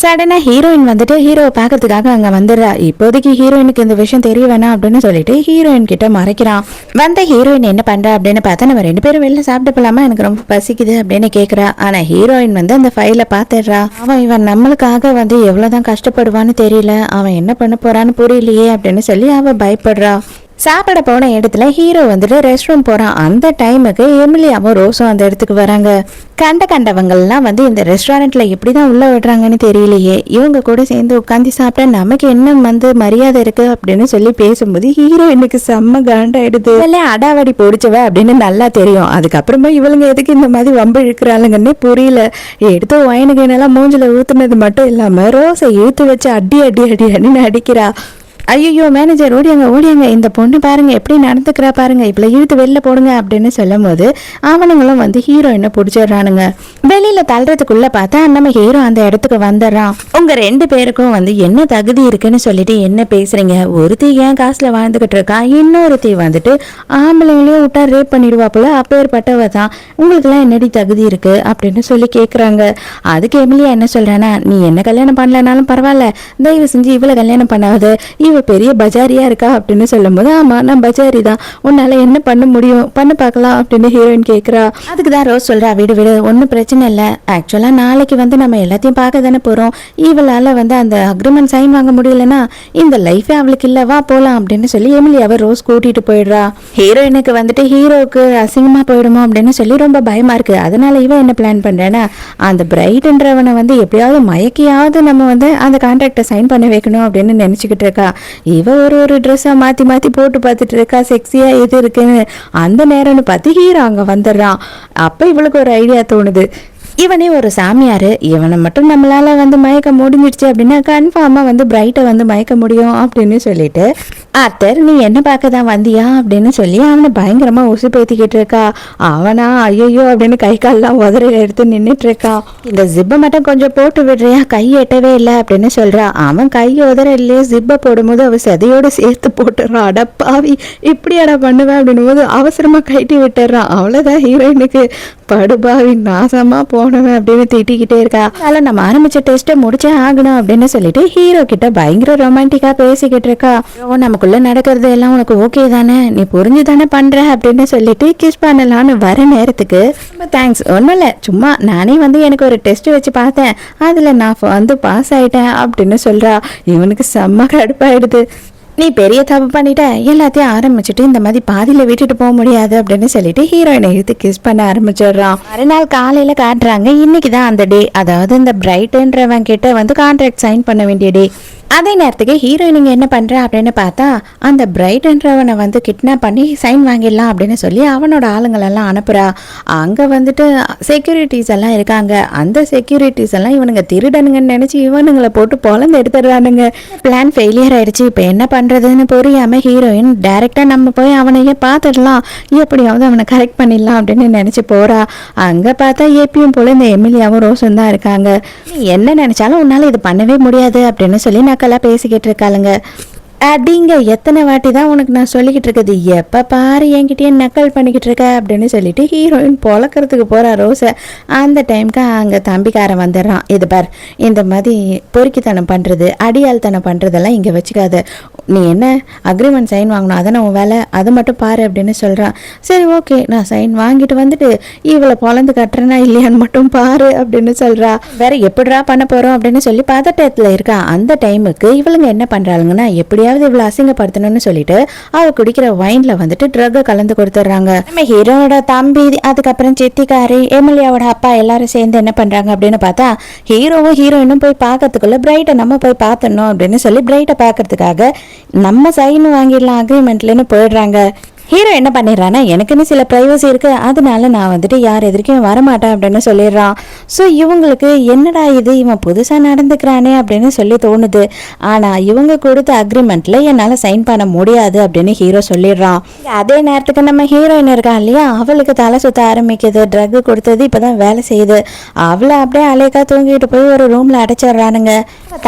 S1: சடனாக ஹீரோயின் வந்துட்டு ஹீரோவை பார்க்கறதுக்காக அங்கே வந்துடுறா. இப்போதைக்கு ஹீரோயினுக்கு இந்த விஷயம் தெரிய வேணாம் அப்படின்னு சொல்லிட்டு ஹீரோயின் கிட்ட மறைக்கிறான். வந்த ஹீரோயின் என்ன பண்ணுறா அப்படின்னு பார்த்தா, நம்ம 2 பேரும் வெளில சாப்பிட்டு போகலாமா, எனக்கு ரொம்ப பசிக்குது அப்படின்னு கேட்குறா. ஆனால் ஹீரோயின் வந்து அந்த ஃபைலை பார்த்துடுறா. இவன் நம்மளுக்காக வந்து எவ்வளோதான் கஷ்டப்படுவான்னு தெரியல, அவன் என்ன பண்ண போறான்னு புரியலையே அப்படின்னு சொல்லி அவள் பயப்படுறா. சாப்பிட போன இடத்துல ஹீரோ வந்துட்டு ரெஸ்ட் ரூம் போறான். அந்த டைமுக்கு எமிலியாவும் ரோஸும் அந்த இடத்துக்கு வராங்க. கண்டவங்கள்லாம் வந்து இந்த ரெஸ்டாரண்ட்ல எப்படிதான் உள்ள விடுறாங்கன்னு தெரியலையே, இவங்க கூட சேர்ந்து உட்காந்து சாப்பிட்டா நமக்கு என்ன வந்து மரியாதை இருக்கு அப்படின்னு சொல்லி பேசும்போது ஹீரோ எனக்கு செம்ம காண்டாயிடுது. அடாவடி பிடிச்சவ அப்படின்னு நல்லா தெரியும். அதுக்கப்புறமா இவளுங்க எதுக்கு இந்த மாதிரி வம்பு இழுக்கிறாளுங்கன்னே புரியல. எடுத்து வயனுக்கு என்னெல்லாம் மூஞ்சில ஊத்துனது மட்டும் இல்லாம ரோஸை இழுத்து வச்சு அடி அடி அடி அடின்னு அடிக்கிறா. ஐயோ மேனேஜர் ஓடியாங்க, இந்த பொண்ணு பாருங்க எப்படி நடந்துக்கிறா பாருங்க, இவ்வளோ இழுத்து வெளில போடுங்க அப்படின்னு சொல்லும் போது அவனுங்களும் வந்து ஹீரோயினை பிடிச்சிடுறானுங்க. வெளியில தள்ளுறதுக்குள்ள பார்த்தா நம்ம ஹீரோ அந்த இடத்துக்கு வந்துடுறான். உங்க 2 பேருக்கும் வந்து என்ன தகுதி இருக்குன்னு சொல்லிட்டு என்ன பேசுறீங்க, ஒருத்தி ஏன் காசுல வாழ்ந்துகிட்டு இருக்கா, இன்னொருத்தி வந்துட்டு ஆம்பளைங்களையும் விட்டா ரேப் பண்ணிடுவாப்புல, அப்பேற்பட்டவ தான், உங்களுக்குலாம் என்னடி தகுதி இருக்கு அப்படின்னு சொல்லி கேட்குறாங்க. அதுக்கு எமிலியா என்ன சொல்றானா, நீ என்ன கல்யாணம் பண்ணலனாலும் பரவாயில்ல, தயவு செஞ்சு இவளை கல்யாணம் பண்ணாவது, இவ பெரிய பஜாரியா இருக்கா அப்படின்னு சொல்லும் போது, ஆமா நான் பஜாரி தான், உன்னால என்ன பண்ண முடியும், பண்ண பார்க்கலாம் அப்படின்னு ஹீரோயின் கேட்குறா. அதுக்குதான் ரோஸ் சொல்றா, விடு ஒன்றும் பிரச்சனை இல்லை, ஆக்சுவலா நாளைக்கு வந்து நம்ம எல்லாத்தையும் பார்க்க தானே போறோம், இவளால வந்து அந்த அக்ரிமெண்ட் சைன் வாங்க முடியலன்னா இந்த லைஃபே அவளுக்கு இல்லவா போலாம் அப்படின்னு சொல்லி எமிலியாவை ரோஸ் கூட்டிட்டு போயிடுறா. ஹீரோயினுக்கு வந்துட்டு ஹீரோக்கு அசிங்கமா போயிடுமோ அப்படின்னு சொல்லி ரொம்ப பயமா இருக்கு. அதனால இவன் என்ன பிளான் பண்றேன்னா, அந்த பிரைட்ன்றவனை வந்து எப்படியாவது மயக்கியாவது நம்ம வந்து அந்த கான்ட்ராக்டை சைன் பண்ண வைக்கணும் அப்படின்னு நினைச்சுக்கிட்டு இருக்கா. இவ ஒரு ட்ரெஸ்ஸை மாற்றி போட்டு பார்த்துட்டு இருக்கா, செக்ஸியாக எது இருக்குன்னு. அந்த நேரம்னு பார்த்து ஹீரோ அங்கே வந்துடுறான். அப்போ இவளுக்கு ஒரு ஐடியா தோணுது, இவனே ஒரு சாமியாரு, இவனை மட்டும் நம்மளால வந்து மயக்க முடிஞ்சிடுச்சு அப்படின்னா கன்ஃபார்மா வந்து பிரைட்டை வந்து மயக்க முடியும் அப்படின்னு சொல்லிட்டு, ஆத்தர் நீ என்ன பார்க்க தான் வந்தியா அப்படின்னு சொல்லி அவனை பயங்கரமா உசுப்பேத்திக்கிட்டு இருக்கா. அவனா ஐயோ அப்படின்னு கை கால்லாம் உதற எடுத்து நின்றுட்டு இருக்கான். இந்த ஜிப்பை மட்டும் கொஞ்சம் போட்டு விடுறியா, கை எட்டவே இல்லை அப்படின்னு சொல்றா. அவன் கை உதற இல்லையே, ஜிப்பை போடும்போது அவ செதையோடு சேர்த்து போட்டுறான். அடப்பாவி இப்படியாடா பண்ணுவேன் அப்படின்னும் போது அவசரமா கட்டி விட்டுறான். அவ்வளவுதான் ஹீரோயினுக்கு படுபாவி நாசமா போனவன் அப்படின்னு திட்டிக்கிட்டே இருக்கா. அதனால நம்ம ஆரம்பிச்ச டெஸ்ட்டை முடிச்சே ஆகணும் அப்படின்னு சொல்லிட்டு ஹீரோ கிட்ட பயங்கர ரொமான்டிக்கா பேசிக்கிட்டு இருக்கா. நமக்குள்ள நடக்கிறது எல்லாம் உனக்கு ஓகே தானே, நீ புரிஞ்சு தானே பண்ற அப்படின்னு சொல்லிட்டு கிஸ் பண்ணலான்னு வர நேரத்துக்கு தேங்க்ஸ், ஒன்றும் இல்லை, சும்மா நானே வந்து எனக்கு ஒரு டெஸ்ட் வச்சு பார்த்தேன், அதுல நான் வந்து பாஸ் ஆயிட்டேன் அப்படின்னு சொல்றா. இவனுக்கு செம்ம கடுப்பாயிடுது. நீ பெரிய தப்பு பண்ணிட்ட, எல்லாத்தையும் ஆரம்பிச்சுட்டு இந்த மாதிரி பாதியில விட்டுட்டு போக முடியாது அப்படின்னு சொல்லிட்டு ஹீரோயினை எடுத்து கிஸ் பண்ண ஆரம்பிச்சிடுறான். மறுநாள் காலையில காட்டுறாங்க, இன்னைக்கு தான் அந்த டே, அதாவது இந்த பிரைட்ன்றவன் கிட்ட வந்து கான்ட்ராக்ட் சைன் பண்ண வேண்டிய டே. அதே நேரத்துக்கு ஹீரோயினிங்க என்ன பண்ற அப்படின்னு பார்த்தா அந்த பிரைட்ன்றவனை வந்து கிட்னாப் பண்ணி சைன் வாங்கிடலாம் அப்படின்னு சொல்லி அவனோட ஆளுங்களெல்லாம் அனுப்புறா. அங்க வந்துட்டு செக்யூரிட்டிஸ் எல்லாம் இருக்காங்க. அந்த செக்யூரிட்டிஸ் எல்லாம் இவனுங்க திருடனுங்கன்னு நினைச்சு இவனுங்களை போட்டு பொழந்து எடுத்துடுறானுங்க. பிளான் ஃபெயிலியர் ஆயிடுச்சு. இப்போ என்ன பண்றதுன்னு புரியாம ஹீரோயின் டைரக்டா நம்ம போய் அவனையே பார்த்துடலாம், எப்படியாவது அவனை கரெக்ட் பண்ணிடலாம் அப்படின்னு நினைச்சு போறா. அங்க பார்த்தா ஏபியும் போல இந்த எமிலியாவும் ரோஸும் தான் இருக்காங்க. நீ என்ன நினைச்சாலும் உன்னால இது பண்ணவே முடியாது அப்படின்னு சொல்லி நக்கலா பேசிக்கிட்டு இருக்காளுங்க. அடிங்க, எத்தனை வாட்டி தான் உனக்கு நான் சொல்லிக்கிட்டு இருக்குது, எப்போ பாரு என்கிட்டயே நக்கல் பண்ணிக்கிட்டு இருக்க அப்படின்னு சொல்லிட்டு ஹீரோயின் பொழக்கிறதுக்கு போகிறா ரோஸை. அந்த டைமுக்கு அங்கே தம்பிக்காரன் வந்துடுறான். இது பார், இந்த மாதிரி பொறுக்கித்தனம் பண்ணுறது அடியாள்தனம் பண்ணுறதெல்லாம் இங்கே வச்சுக்காது, நீ என்ன அக்ரிமெண்ட் சைன் வாங்கணும் அதானே உன் வேலை, அது மட்டும் பாரு அப்படின்னு சொல்கிறான். சரி ஓகே, நான் சைன் வாங்கிட்டு வந்துட்டு இவளை பொழந்து கட்டுறேன்னா இல்லையான்னு மட்டும் பாரு அப்படின்னு சொல்கிறா. வேற எப்படிரா பண்ண போகிறோம் அப்படின்னு சொல்லி பதட்டத்தில் இருக்கா. அந்த டைமுக்கு இவளுங்க என்ன பண்ணுறாளுங்கன்னா, எப்படியாவது இவ்வளவு அசிங்கப்படுத்தணும்னு சொல்லிட்டு அவ குடிக்கிற வைன்ல வந்துட்டு ட்ரக் கலந்து கொடுத்துட்றாங்க. நம்ம ஹீரோட தம்பி, அதுக்கப்புறம் சித்திக்காரி, எமிலியாவோட அப்பா எல்லாரும் சேர்ந்து என்ன பண்றாங்க அப்படின்னு பார்த்தா ஹீரோவும் ஹீரோயினும் போய் பார்க்கறதுக்குள்ள பிரைட்டை நம்ம போய் பார்த்தணும் அப்படின்னு சொல்லி பிரைட்டை பார்க்கறதுக்காக நம்ம சைன் வாங்கிடலாம் அக்ரிமெண்ட்லன்னு போயிடுறாங்க. ஹீரோ என்ன பண்ணிடுறான்னா, எனக்குன்னு சில ப்ரைவசி இருக்குது, அதனால நான் வந்துட்டு யார் எதிர்க்கும் வரமாட்டேன் அப்படின்னு சொல்லிடுறான். ஸோ இவங்களுக்கு என்னடா இது, இவன் புதுசாக நடந்துக்கிறானே அப்படின்னு சொல்லி தோணுது. ஆனால் இவங்க கொடுத்த அக்ரிமெண்ட்டில் என்னால் சைன் பண்ண முடியாது அப்படின்னு ஹீரோ சொல்லிடுறான். அதே நேரத்துக்கு நம்ம ஹீரோயின் இருக்கா இல்லையா, அவளுக்கு தலை சுற்ற ஆரம்பிக்குது. ட்ரக் கொடுத்தது இப்போ தான் வேலை செய்யுது. அவளை அப்படியே அலேக்கா தூங்கிட்டு போய் ஒரு ரூமில் அடைச்சிடுறானுங்க.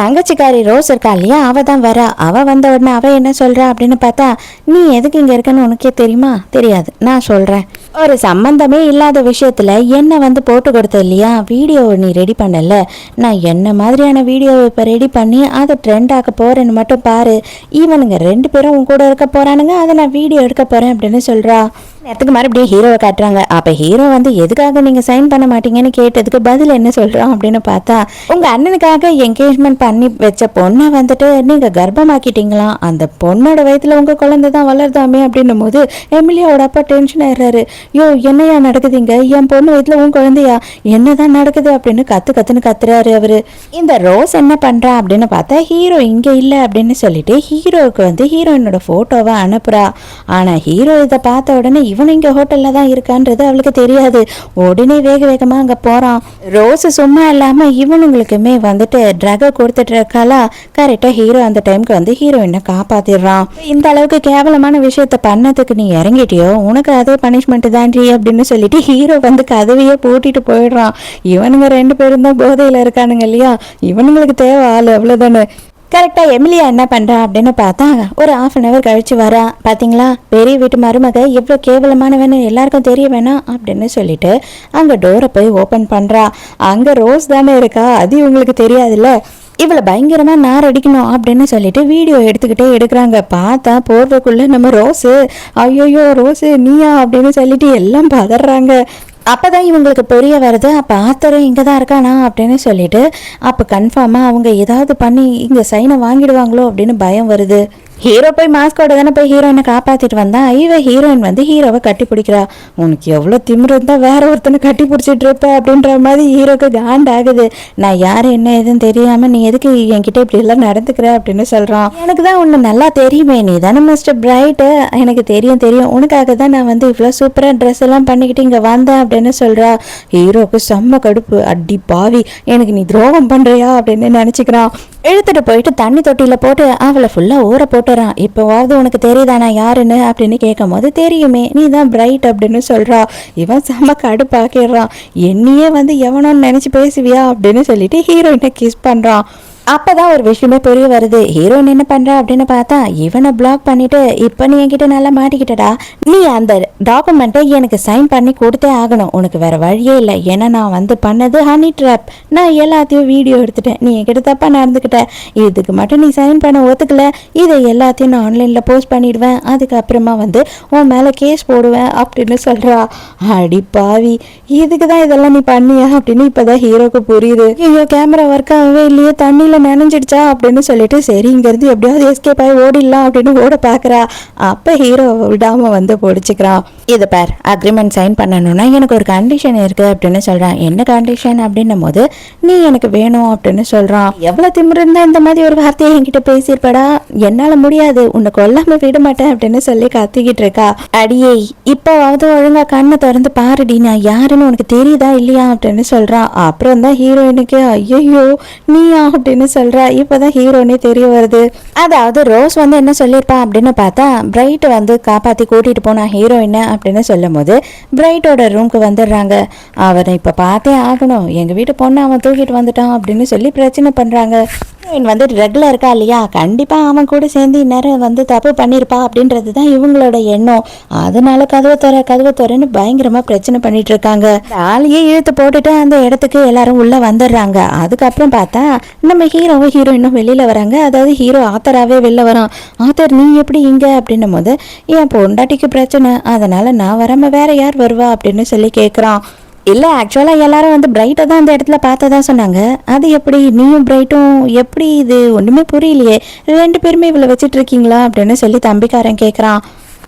S1: தங்கச்சிக்காரி ரோஸ் இருக்கா இல்லையா, அவள் தான் வரா. அவள் வந்த உடனே அவள் என்ன சொல்கிறா அப்படின்னு பார்த்தா, நீ எதுக்கு இங்கே இருக்கன்னு உனக்கு தெரியுமா? தெரியாது, நான் சொல்றேன். ஒரு சம்பந்தமே இல்லாத விஷயத்துல என்ன வந்து போட்டு கொடுத்த இல்லையா, வீடியோ நீ ரெடி பண்ணல, நான் என்ன மாதிரியான வீடியோவை இப்ப ரெடி பண்ணி அதை ட்ரெண்ட் ஆக்க போறேன்னு மட்டும் பாரு. இவனுங்க 2 பேரும் உன் கூட இருக்க போறானுங்க, அதை நான் வீடியோ எடுக்க போறேன் அப்படின்னு சொல்றா. நேரத்துக்கு மறுபடியும் ஹீரோவை காட்டுறாங்க. அப்ப ஹீரோ வந்து எதுக்காக நீங்க சைன் பண்ண மாட்டீங்கன்னு கேட்டதுக்கு பதில் என்ன சொல்றான் அப்படின்னு பார்த்தா, உங்க அண்ணனுக்காக என்கேஜ்மெண்ட் பண்ணி வச்ச பொண்ணை வந்துட்டு நீங்க கர்ப்பமாக்கிட்டீங்களாம், அந்த பொண்ணோட வயிற்றுல உங்க குழந்தை தான் வளர்தாமே அப்படின்னும் போது எமிலியாவோட அப்பா டென்ஷன் ஆயிடுறாரு. யோ என்னையா நடக்குதுங்க, என் பொண்ணு வயிற்றுல உன் குழந்தையா, என்னதான் நடக்குது அப்படின்னு கத்துன்னு கத்துறாரு அவரு. இந்த ரோஸ் என்ன பண்றா அப்படின்னு பார்த்தா ஹீரோ இங்க இல்லை அப்படின்னு சொல்லிட்டு ஹீரோவுக்கு வந்து ஹீரோயினோட போட்டோவை அனுப்புறா. ஆனா ஹீரோ இதை பார்த்த உடனே இவன் இங்க ஹோட்டல்ல தான் இருக்கான்றது அவளுக்கு தெரியாது. உடனே வேகமா அங்க போறான். ரோஸ் சும்மா இல்லாம இவனுங்களுக்குமே வந்துட்டு ட்ரக் கொடுத்துட்டு இருக்காளா. கரெக்டா ஹீரோ அந்த டைமுக்கு வந்து ஹீரோயினை காப்பாத்திடுறான். இந்த அளவுக்கு கேவலமான விஷயத்த பண்ணதுக்கு நீ இறங்கிட்டியோ, உனக்கு அதே பனிஷ்மெண்ட் தாண்டி அப்படின்னு சொல்லிட்டு ஹீரோ வந்து கதவையே பூட்டிட்டு போயிடுறான். இவனுங்க 2 பேரும் தான் போதையில இருக்கானுங்க இல்லையா, இவனுங்களுக்கு தேவை ஆளு அவ்வளவுதானே. கரெக்டாக எமிலியா என்ன பண்ணுறா அப்படின்னு பார்த்தா ஒரு 1/2 hour கழிச்சு வரா. பார்த்தீங்களா, பெரிய வீட்டு மருமக எவ்வளோ கேவலமானவன்னு எல்லாருக்கும் தெரிய வேணாம் அப்படின்னு சொல்லிட்டு அங்கே டோரை போய் ஓப்பன் பண்ணுறா. அங்கே ரோஸ் தானே இருக்கா, அது இவங்களுக்கு தெரியாதுல்ல. இவளை பயங்கரமா நார் அடிக்கணும் அப்படின்னு சொல்லிட்டு வீடியோ எடுத்துக்கிட்டே எடுக்கிறாங்க. பார்த்தா போடுறதுக்குள்ள நம்ம ரோஸு, ஐயோயோ ரோஸு நீயா அப்படின்னு சொல்லிட்டு எல்லாம் பதறாங்க. அப்போதான் இவங்களுக்கு புரிய வருது, அப்போ ஆத்தரும் இங்கே தான் இருக்கானா அப்படின்னு சொல்லிட்டு அப்போ கன்ஃபார்மாக அவங்க ஏதாவது பண்ணி இங்கே சைனை வாங்கிடுவாங்களோ அப்படின்னு பயம் வருது. ஹீரோ போய் மாஸ்கோட தானே போய் ஹீரோயினை காப்பாத்திட்டு வந்தா, இவ ஹீரோயின் வந்து ஹீரோவை கட்டி பிடிக்கிறா. உனக்கு எவ்வளோ திமிரு இருந்தா வேற ஒருத்தனை கட்டி பிடிச்சிட்டு இருப்ப அப்படின்ற மாதிரி ஹீரோக்கு காண்டாகுது. நான் யாரு என்ன எதுன்னு தெரியாம நீ எதுக்கு என்கிட்ட இப்படி எல்லாம் நடந்துக்கிற அப்படின்னு சொல்றான். எனக்கு தான் உன்னை நல்லா தெரியுமே, நீ தானே மிஸ்டர் பிரைட்டு, எனக்கு தெரியும் தெரியும், உனக்காக தான் நான் வந்து இவ்வளோ சூப்பராக ட்ரெஸ் எல்லாம் பண்ணிக்கிட்டு இங்கே வந்தேன் அப்படின்னு சொல்றா. ஹீரோக்கு செம்ம கடுப்பு. அடி பாவி, எனக்கு நீ துரோகம் பண்றியா அப்படின்னு நினைச்சுக்கிறான். இழுத்துட்டு போயிட்டு தண்ணி தொட்டியில போட்டு அவளை ஃபுல்லா ஊற போட்டுறான். இப்போவாவது உனக்கு தெரியுதானா யாருன்னு அப்படின்னு கேட்கும் போது தெரியுமே, நீ தான் பிரைட் அப்படின்னு சொல்றா. இவன் செம்ம கடுப்பாக்கிடுறான். என்னையே வந்து எவனோன்னு நினைச்சு பேசுவியா அப்படின்னு சொல்லிட்டு ஹீரோயினை கிஸ் பண்றான். அப்பதான் ஒரு விஷயமே புரிய வருது. ஹீரோயின் என்ன பண்றா அப்படின்னு பார்த்தா, இவனை பிளாக் பண்ணிட்டு இப்ப நீ என்கிட்ட நல்லா மாட்டிக்கிட்டடா, நீ அந்த டாக்குமெண்ட்டை எனக்கு சைன் பண்ணி கொடுத்தே ஆகணும், உனக்கு வேற வழியே இல்லை, ஏன்னா நான் வந்து பண்ணது ஹனி ட்ராப், நான் எல்லாத்தையும் வீடியோ எடுத்துட்டேன், நீ என்கிட்ட தப்பா நடந்துக்கிட்ட, இதுக்கு மட்டும் நீ சைன் பண்ண ஒத்துக்கல, இதை எல்லாத்தையும் நான் ஆன்லைன்ல போஸ்ட் பண்ணிடுவேன், அதுக்கப்புறமா வந்து உன் மேல கேஸ் போடுவேன் அப்படின்னு சொல்றா. அடி பாவி, இதுக்கு தான் இதெல்லாம் நீ பண்ணியா அப்படின்னு இப்பதான் ஹீரோக்கு புரியுது. ஐயோ கேமரா ஒர்க் ஆகவே இல்லையே, தண்ணி நினைஞ்சிடுச்சா அப்படின்னு சொல்லிட்டு சரி இங்கிருந்து எப்படியாவது எஸ்கேப் ஆகி ஓடிடலாம் அப்படின்னு ஓட பாக்குறா. அப்ப ஹீரோ விடாம வந்து பொடிச்சுக்கிறான். இதை பார், அக்ரிமெண்ட் சைன் பண்ணணும்னா எனக்கு ஒரு கண்டிஷன் இருக்கு அப்படின்னு சொல்றான். என்ன கண்டிஷன் அப்படின்னும் போது, நீ எனக்கு வேணும் அப்படின்னு சொல்றான். எவ்வளவு திமிரு இருந்தா இந்த மாதிரி ஒரு வார்த்தையை என்கிட்ட பேசியிருப்படா, என்னால முடியாது, உன்னை கொல்லாம விட மாட்டேன் அப்படின்னு சொல்லி கத்திக்கிட்டு இருக்கா. அடியே, இப்பவாவது ஒழுங்கா கண்ணை திறந்து பாருடி, நான் யாருன்னு உனக்கு தெரியுதா இல்லையா அப்படின்னு சொல்றான். அப்புறம் தான் ஹீரோயினுக்கு ஐயோ நீயா அப்படின்னு சொல்றா. இப்பதான் ஹீரோனே தெரிய வருது. அதாவது ரோஸ் வந்து என்ன சொல்லியிருப்பா அப்படின்னு பார்த்தா, பிரைட் வந்து காப்பாத்தி கூட்டிட்டு போனா ஹீரோயின் அப்படின்னு சொல்லும் போது பிரைட்டோட ரூம்க்கு வந்துடுறாங்க. அவனை இப்ப பார்த்தே ஆகணும், எங்க வீட்டு பொண்ணு அவன் தூக்கிட்டு வந்துட்டான் அப்படின்னு சொல்லி பிரச்சனை பண்றாங்க. ஹீரோயின் வந்து ரெகுலர் இருக்கா இல்லையா, கண்டிப்பா அவன் கூட சேர்ந்து இந்நேரம் வந்து தப்பு பண்ணிருப்பா அப்படின்றது தான் இவங்களோட எண்ணம். அதனால கதவை தோறன்னு பயங்கரமா பிரச்சனை பண்ணிட்டு இருக்காங்க. ஆளையே இழுத்து போட்டுட்டு அந்த இடத்துக்கு எல்லாரும் உள்ள வந்துடுறாங்க. அதுக்கப்புறம் பார்த்தா நம்ம ஹீரோவும் ஹீரோயினும் வெளியில வராங்க. அதாவது ஹீரோ ஆத்தராவே வெளில வரான். ஆத்தர் நீ எப்படி இங்க அப்படின்னும் போது, என் பொண்டாட்டிக்கு பிரச்சனை, அதனால நான் வராம வேற யார் வருவா அப்படின்னு சொல்லி கேட்குறான். இல்லை, ஆக்சுவலாக எல்லாரும் வந்து பிரைட்டை தான் அந்த இடத்துல பார்த்ததா சொன்னாங்க. அது எப்படி நீயும் பிரைட்டும் எப்படி, இது ஒன்றுமே புரியலையே, ரெண்டு பேருமே இவ்வளோ வச்சுட்டு இருக்கீங்களா அப்படின்னு சொல்லி தம்பிக்காரன் கேட்குறான்.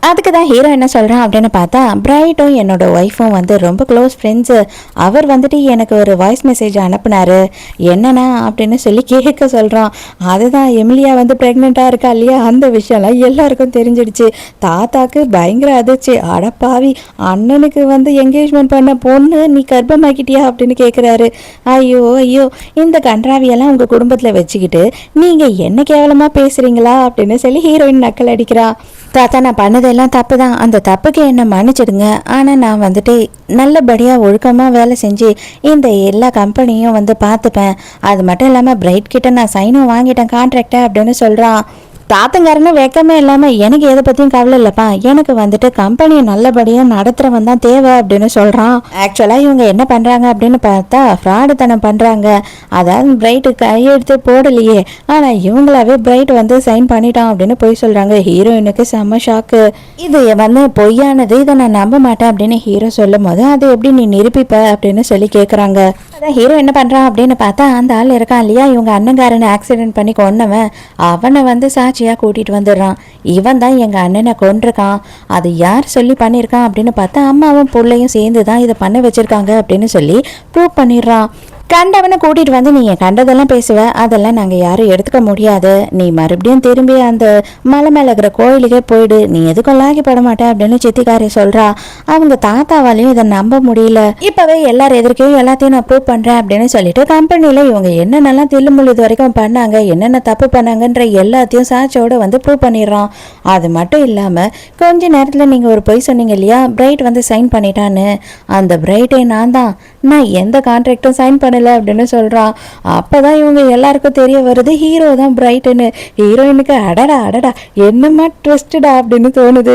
S1: அதுக்கு தான் ஹீரோ என்ன சொல்கிறான் அப்படின்னு பார்த்தா, பிரைட்டும் என்னோட ஒய்ஃபும் வந்து ரொம்ப க்ளோஸ் ஃப்ரெண்ட்ஸு, அவர் வந்துட்டு எனக்கு ஒரு வாய்ஸ் மெசேஜ் அனுப்புனாரு, என்னன்னா அப்படின்னு சொல்லி கேட்க சொல்கிறான். அதுதான் எமிலியா வந்து ப்ரெக்னெண்ட்டாக இருக்கா இல்லையா, அந்த விஷயம்லாம் எல்லாருக்கும் தெரிஞ்சிடுச்சு. தாத்தாக்கு பயங்கர அதிர்ச்சி. அடப்பாவி, அண்ணனுக்கு வந்து என்கேஜ்மெண்ட் பண்ண பொண்ணு நீ கர்ப்பமாக்கிட்டியா அப்படின்னு கேட்குறாரு. ஐயோ ஐயோ, இந்த கன்றாவியெல்லாம் உங்கள் குடும்பத்தில் வச்சுக்கிட்டு நீங்கள் என்ன கேவலமாக பேசுகிறீங்களா அப்படின்னு சொல்லி ஹீரோயின் நக்கல் அடிக்கிறா. தாத்தா, நான் பண்ணதெல்லாம் தப்பு தான், அந்த தப்புக்கு என்ன மன்னிச்சிடுங்க, ஆனால் நான் வந்துட்டு நல்லபடியாக ஒழுக்கமாக வேலை செஞ்சு இந்த எல்லா கம்பெனியும் வந்து பார்த்துப்பேன், அது மட்டும் இல்லாமல் பிரைட் கிட்ட நான் சைனும் வாங்கிட்டேன் கான்ட்ராக்டை அப்படின்னு சொல்கிறான். தாத்தங்காரன்னு வெக்கமே இல்லாமல் எனக்கு எதை பற்றியும் கவலை இல்லைப்பா, எனக்கு வந்துட்டு கம்பெனியை நல்லபடியாக நடத்துகிறவன் தான் தேவை அப்படின்னு சொல்கிறான். ஆக்சுவலாக இவங்க என்ன பண்ணுறாங்க அப்படின்னு பார்த்தா ஃப்ராடுத்தனம் பண்ணுறாங்க. அதாவது பிரைட்டு கையெடுத்து போடலையே, ஆனால் இவங்களாவே பிரைட் வந்து சைன் பண்ணிட்டான் அப்படின்னு போய் சொல்கிறாங்க. ஹீரோயினுக்கு செம்ம ஷாக்கு. இது வந்து பொய்யானது, இதை நான் நம்ப மாட்டேன் அப்படின்னு ஹீரோ சொல்லும் போது, அது எப்படி நீ நிரூபிப்ப அப்படின்னு சொல்லி கேட்குறாங்க. அதான் ஹீரோ என்ன பண்ணுறான் அப்படின்னு பார்த்தா, அந்த ஆள் இருக்கான் இல்லையா, இவங்க அண்ணங்காரனை ஆக்சிடென்ட் பண்ணி கொன்னவன், அவனை வந்து சாட்சியாக கூட்டிகிட்டு வந்துடுறான். இவன் தான் எங்கள் அண்ணனை கொண்டிருக்கான், அது யார் சொல்லி பண்ணியிருக்கான் அப்படின்னு பார்த்தா அம்மாவும் பிள்ளையும் சேர்ந்து தான் இதை பண்ண வச்சுருக்காங்க அப்படின்னு சொல்லி ப்ரூவ் பண்ணிடுறான். கண்டவனை கூட்டிகிட்டு வந்து நீ கண்டதெல்லாம் பேசுவ, அதெல்லாம் நாங்கள் யாரும் எடுத்துக்க முடியாது, நீ மறுபடியும் திரும்பி அந்த மலை மேலே இருக்கிற கோயிலுக்கே போயிடு, நீ எதுக்கும் லாகிப்பட மாட்டேன் அப்படின்னு சித்திக்காரி சொல்கிறா. அவங்க தாத்தாவாலையும் இதை நம்ப முடியல. இப்போவே எல்லாரும் எதிர்க்கையும் எல்லாத்தையும் நான் ப்ரூவ் பண்ணுறேன் அப்படின்னு சொல்லிட்டு கம்பெனியில் இவங்க என்னென்னலாம் தில்லுமுள்ளு இது வரைக்கும் பண்ணாங்க, என்னென்ன தப்பு பண்ணாங்கன்ற எல்லாத்தையும் சாட்சியோடு வந்து ப்ரூவ் பண்ணிடுறான். அது மட்டும் இல்லாமல் கொஞ்ச நேரத்தில் நீங்கள் ஒரு பொய் சொன்னீங்க இல்லையா, பிரைட் வந்து சைன் பண்ணிட்டான்னு, அந்த பிரைட்டே நான் தான், நான் எந்த கான்ட்ராக்டும் சைன் பண்ணல அப்படின்னு சொல்றான். அப்பதான் இவங்க எல்லாருக்கும் தெரிய வருது ஹீரோ தான் பிரைட்டுன்னு. ஹீரோயினுக்கு அடடா அடடா என்னமா ட்விஸ்டடா அப்படின்னு தோணுது.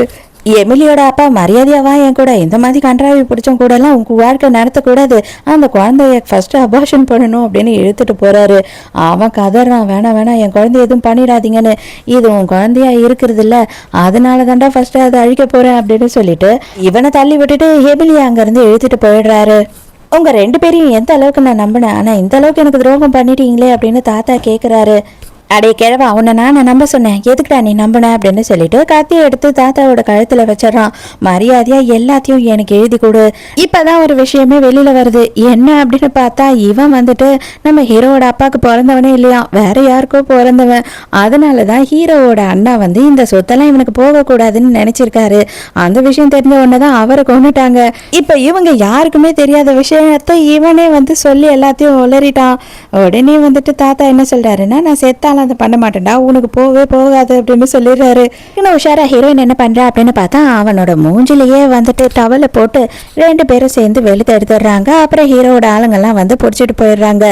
S1: எமிலியோட அப்பா மரியாதையாவா என் கூட இந்த மாதிரி கன்றாவி பிடிச்சவங்க கூட எல்லாம் உங்க வாழ்க்கை நடத்தக்கூடாது, அந்த குழந்தைய ஃபர்ஸ்ட் அபார்ஷன் பண்ணணும் அப்படின்னு இழுத்துட்டு போறாரு. அவன் கதறான், வேணாம் வேணாம் என் குழந்தைய எதுவும் பண்ணிடாதீங்கன்னு, இது உன் குழந்தையா இருக்கிறது இல்ல, அதனால தாண்டா ஃபர்ஸ்ட் அதை அழிக்க போறேன் அப்படின்னு சொல்லிட்டு இவனை தள்ளி விட்டுட்டு எமிலியா அங்கிருந்து இழுத்துட்டு போயிடுறாரு. உங்கள் ரெண்டு பேரையும் எந்த அளவுக்கு நான் நம்பினேன், ஆனால் இந்த அளவுக்கு எனக்கு துரோகம் பண்ணிட்டீங்களே அப்படின்னு தாத்தா கேட்குறாரு. அடே கிழவா, உன்னை நான் நம்ப சொன்னேன், எதுக்குடா நீ நம்பின அப்படின்னு சொல்லிட்டு கத்தியை எடுத்து தாத்தாவோட கழுத்துல வச்சிடறான். மரியாதையா எல்லாத்தையும் எனக்கு எழுதி கொடு. இப்பதான் ஒரு விஷயமே வெளியில வருது. என்ன அப்படின்னு பார்த்தா இவன் வந்துட்டு நம்ம ஹீரோவோட அப்பாவுக்கு பிறந்தவனே இல்லையா, வேற யாருக்கோ பிறந்தவன். அதனாலதான் ஹீரோவோட அண்ணா வந்து இந்த சொத்தெல்லாம் இவனுக்கு போகக்கூடாதுன்னு நினைச்சிருக்காரு. அந்த விஷயம் தெரிஞ்ச உடனேதான் அவரை கொண்டுட்டாங்க. இப்ப இவங்க யாருக்குமே தெரியாத விஷயத்த இவனே வந்து சொல்லி எல்லாத்தையும் உளறிட்டான். உடனே வந்துட்டு தாத்தா என்ன சொல்றாருன்னா, நான் செத்தாலும் அதை பண்ண மாட்டேன்டா, உனக்கு போகவே போகாது அப்படின்னு சொல்லிடுறாரு. இன்னும் உஷாரா ஹீரோயின் என்ன பண்றா அப்படின்னு பார்த்தா அவனோட மூஞ்சிலேயே வந்துட்டு டவலை போட்டு 2 பேரும் சேர்ந்து வெளுத்து எடுத்துடுறாங்க. அப்புறம் ஹீரோவோட ஆளுங்கெல்லாம் வந்து பிடிச்சிட்டு போயிடுறாங்க.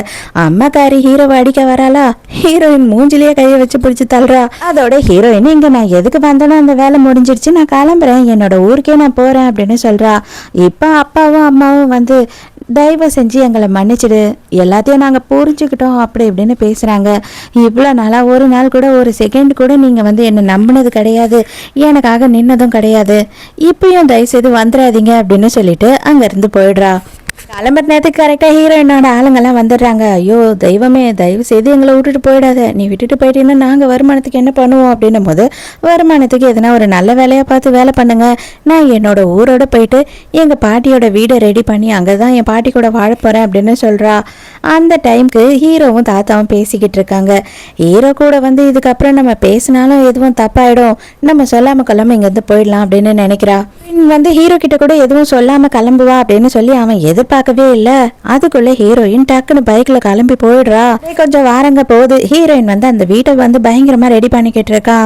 S1: அம்மாக்காரி ஹீரோவை அடிக்க வராளா, ஹீரோயின் மூஞ்சிலேயே கையை வச்சு பிடிச்சி தள்ளுறா. அதோட ஹீரோயின் இங்க நான் எதுக்கு வந்தேனோ அந்த வேலை முடிஞ்சிருச்சு, நான் கிளம்புறேன், என்னோட ஊருக்கே நான் போறேன் அப்படின்னு சொல்றா. இப்ப அப்பாவும் அம்மாவும் வந்து தயவு செஞ்சு எங்களை மன்னிச்சிடு, எல்லாத்தையும் நாங்கள் புரிஞ்சுக்கிட்டோம் அப்படி இப்படின்னு பேசுகிறாங்க. இவ்வளோ நாளாக ஒரு நாள் கூட ஒரு செகண்ட் கூட நீங்கள் வந்து என்னை நம்பினது கிடையாது, எனக்காக நின்னதும் கிடையாது, இப்பயும் தயவுசெய்து வந்துடாதீங்க அப்படின்னு சொல்லிட்டு அங்கேருந்து போயிடுறா. கிளம்புற நேரத்துக்கு கரெக்டாக ஹீரோயினோட ஆளுங்கெல்லாம் வந்துடுறாங்க. ஐயோ தெய்வமே, தயவு செய்து எங்களை விட்டுட்டு போயிடாத, நீ விட்டுட்டு போயிட்டீங்கன்னா நாங்கள் வருமானத்துக்கு என்ன பண்ணுவோம் அப்படின்னும் போது, வருமானத்துக்கு எதனா ஒரு நல்ல வேலையாக பார்த்து வேலை பண்ணுங்க, நான் என்னோட ஊரோட போயிட்டு எங்கள் பாட்டியோட வீடை ரெடி பண்ணி அங்கே தான் என் பாட்டி கூட வாழ போகிறேன் அப்படின்னு சொல்கிறா. அந்த டைமுக்கு ஹீரோவும் தாத்தாவும் பேசிக்கிட்டு இருக்காங்க. ஹீரோ கூட வந்து இதுக்கப்புறம் நம்ம பேசினாலும் எதுவும் தப்பாயிடும், நம்ம சொல்லாமல் கொள்ளாமல் இங்கேருந்து போயிடலாம் அப்படின்னு நினைக்கிறா. வந்து ஹீரோ கிட்ட கூட எதுவும் சொல்லாமல் கிளம்புவா அப்படின்னு சொல்லி அவன் எதிர்பார்க்கவே இல்லை. அதுக்குள்ள ஹீரோயின் டக்குன்னு பைக்ல கிளம்பி போயிடுறா. கொஞ்சம் வாரங்க போகுது, ஹீரோயின் வந்து அந்த வீட்டை வந்து பயங்கரமா ரெடி பண்ணிக்கிட்டு இருக்கா.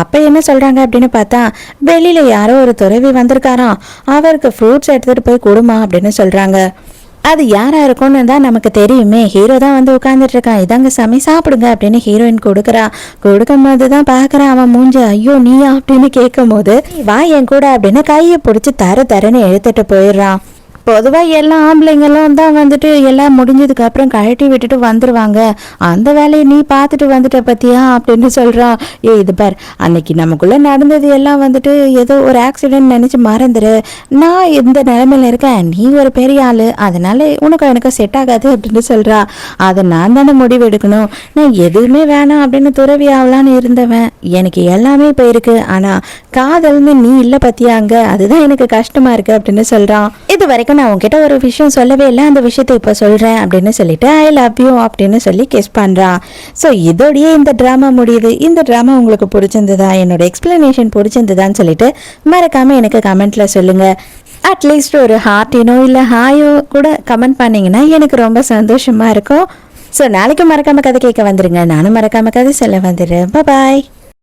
S1: அப்ப என்ன சொல்றாங்க அப்படின்னு பார்த்தா, வெளியில யாரோ ஒரு துறவி வந்திருக்காராம், அவருக்கு ஃப்ரூட்ஸ் எடுத்துட்டு போய் கொடுமா அப்படின்னு சொல்றாங்க. அது யாரா இருக்கும்னு தான் நமக்கு தெரியுமே, ஹீரோ தான் வந்து உட்கார்ந்துட்டு இருக்கான், இதாங்க சாமி சாப்பிடுங்க அப்படின்னு ஹீரோயின் கொடுக்குறா. கொடுக்கும் போதுதான் பாக்குறான் அவன் மூஞ்ச. ஐயோ நீயா அப்படின்னு கேட்கும் போது, வா என் கூட அப்படின்னு கையை பிடிச்சி தரன்னு எடுத்துட்டு போயிடுறான். பொதுவாக எல்லா ஆம்பளைங்களும் தான் வந்துட்டு எல்லாம் முடிஞ்சதுக்கு அப்புறம் கழட்டி விட்டுட்டு வந்துருவாங்க, அந்த வேலையை நீ பார்த்துட்டு வந்துட்ட பத்தியா அப்படின்னு சொல்றான். இது பார், அன்னைக்கு நமக்குள்ள நடந்தது எல்லாம் வந்துட்டு ஏதோ ஒரு ஆக்சிடென்ட் நினைச்சு மறந்துரு, நான் இந்த நிலைமையில இருக்கேன், நீ ஒரு பெரிய ஆளு, அதனால உனக்கு எனக்கு செட் ஆகாது அப்படின்னு சொல்றா. அதை நான் தானே முடிவு எடுக்கணும், நான் எதுவுமே வேணாம் அப்படின்னு துறவி ஆகலான்னு இருந்தவன், எனக்கு எல்லாமே இப்போ இருக்கு, ஆனா காதல்னு நீ இல்லை பத்தியாங்க, அதுதான் எனக்கு கஷ்டமா இருக்கு அப்படின்னு சொல்றான். இது வரைக்கும் நான் உங்ககிட்ட ஒரு விஷயம் சொல்லவே இல்லை, அந்த விஷயத்தை இப்போ சொல்கிறேன் அப்படின்னு சொல்லிட்டு ஐ லவ் யூ அப்படின்னு சொல்லி கிஸ் பண்ணுறான். ஸோ இதோடையே இந்த ட்ராமா முடியுது. இந்த ட்ராமா உங்களுக்கு பிடிச்சிருந்ததா, என்னோட எக்ஸ்பிளனேஷன் பிடிச்சிருந்ததான்னு சொல்லிட்டு மறக்காமல் எனக்கு கமெண்ட்டில் சொல்லுங்கள். அட்லீஸ்ட் ஒரு ஹார்ட்டினோ இல்லை ஹாயோ கூட கமெண்ட் பண்ணிங்கன்னா எனக்கு ரொம்ப சந்தோஷமாக இருக்கும். ஸோ நாளைக்கு மறக்காமல் கதை கேட்க வந்துடுங்க, நானும் மறக்காமல் கதை சொல்ல வந்துடுறேன். பாய்.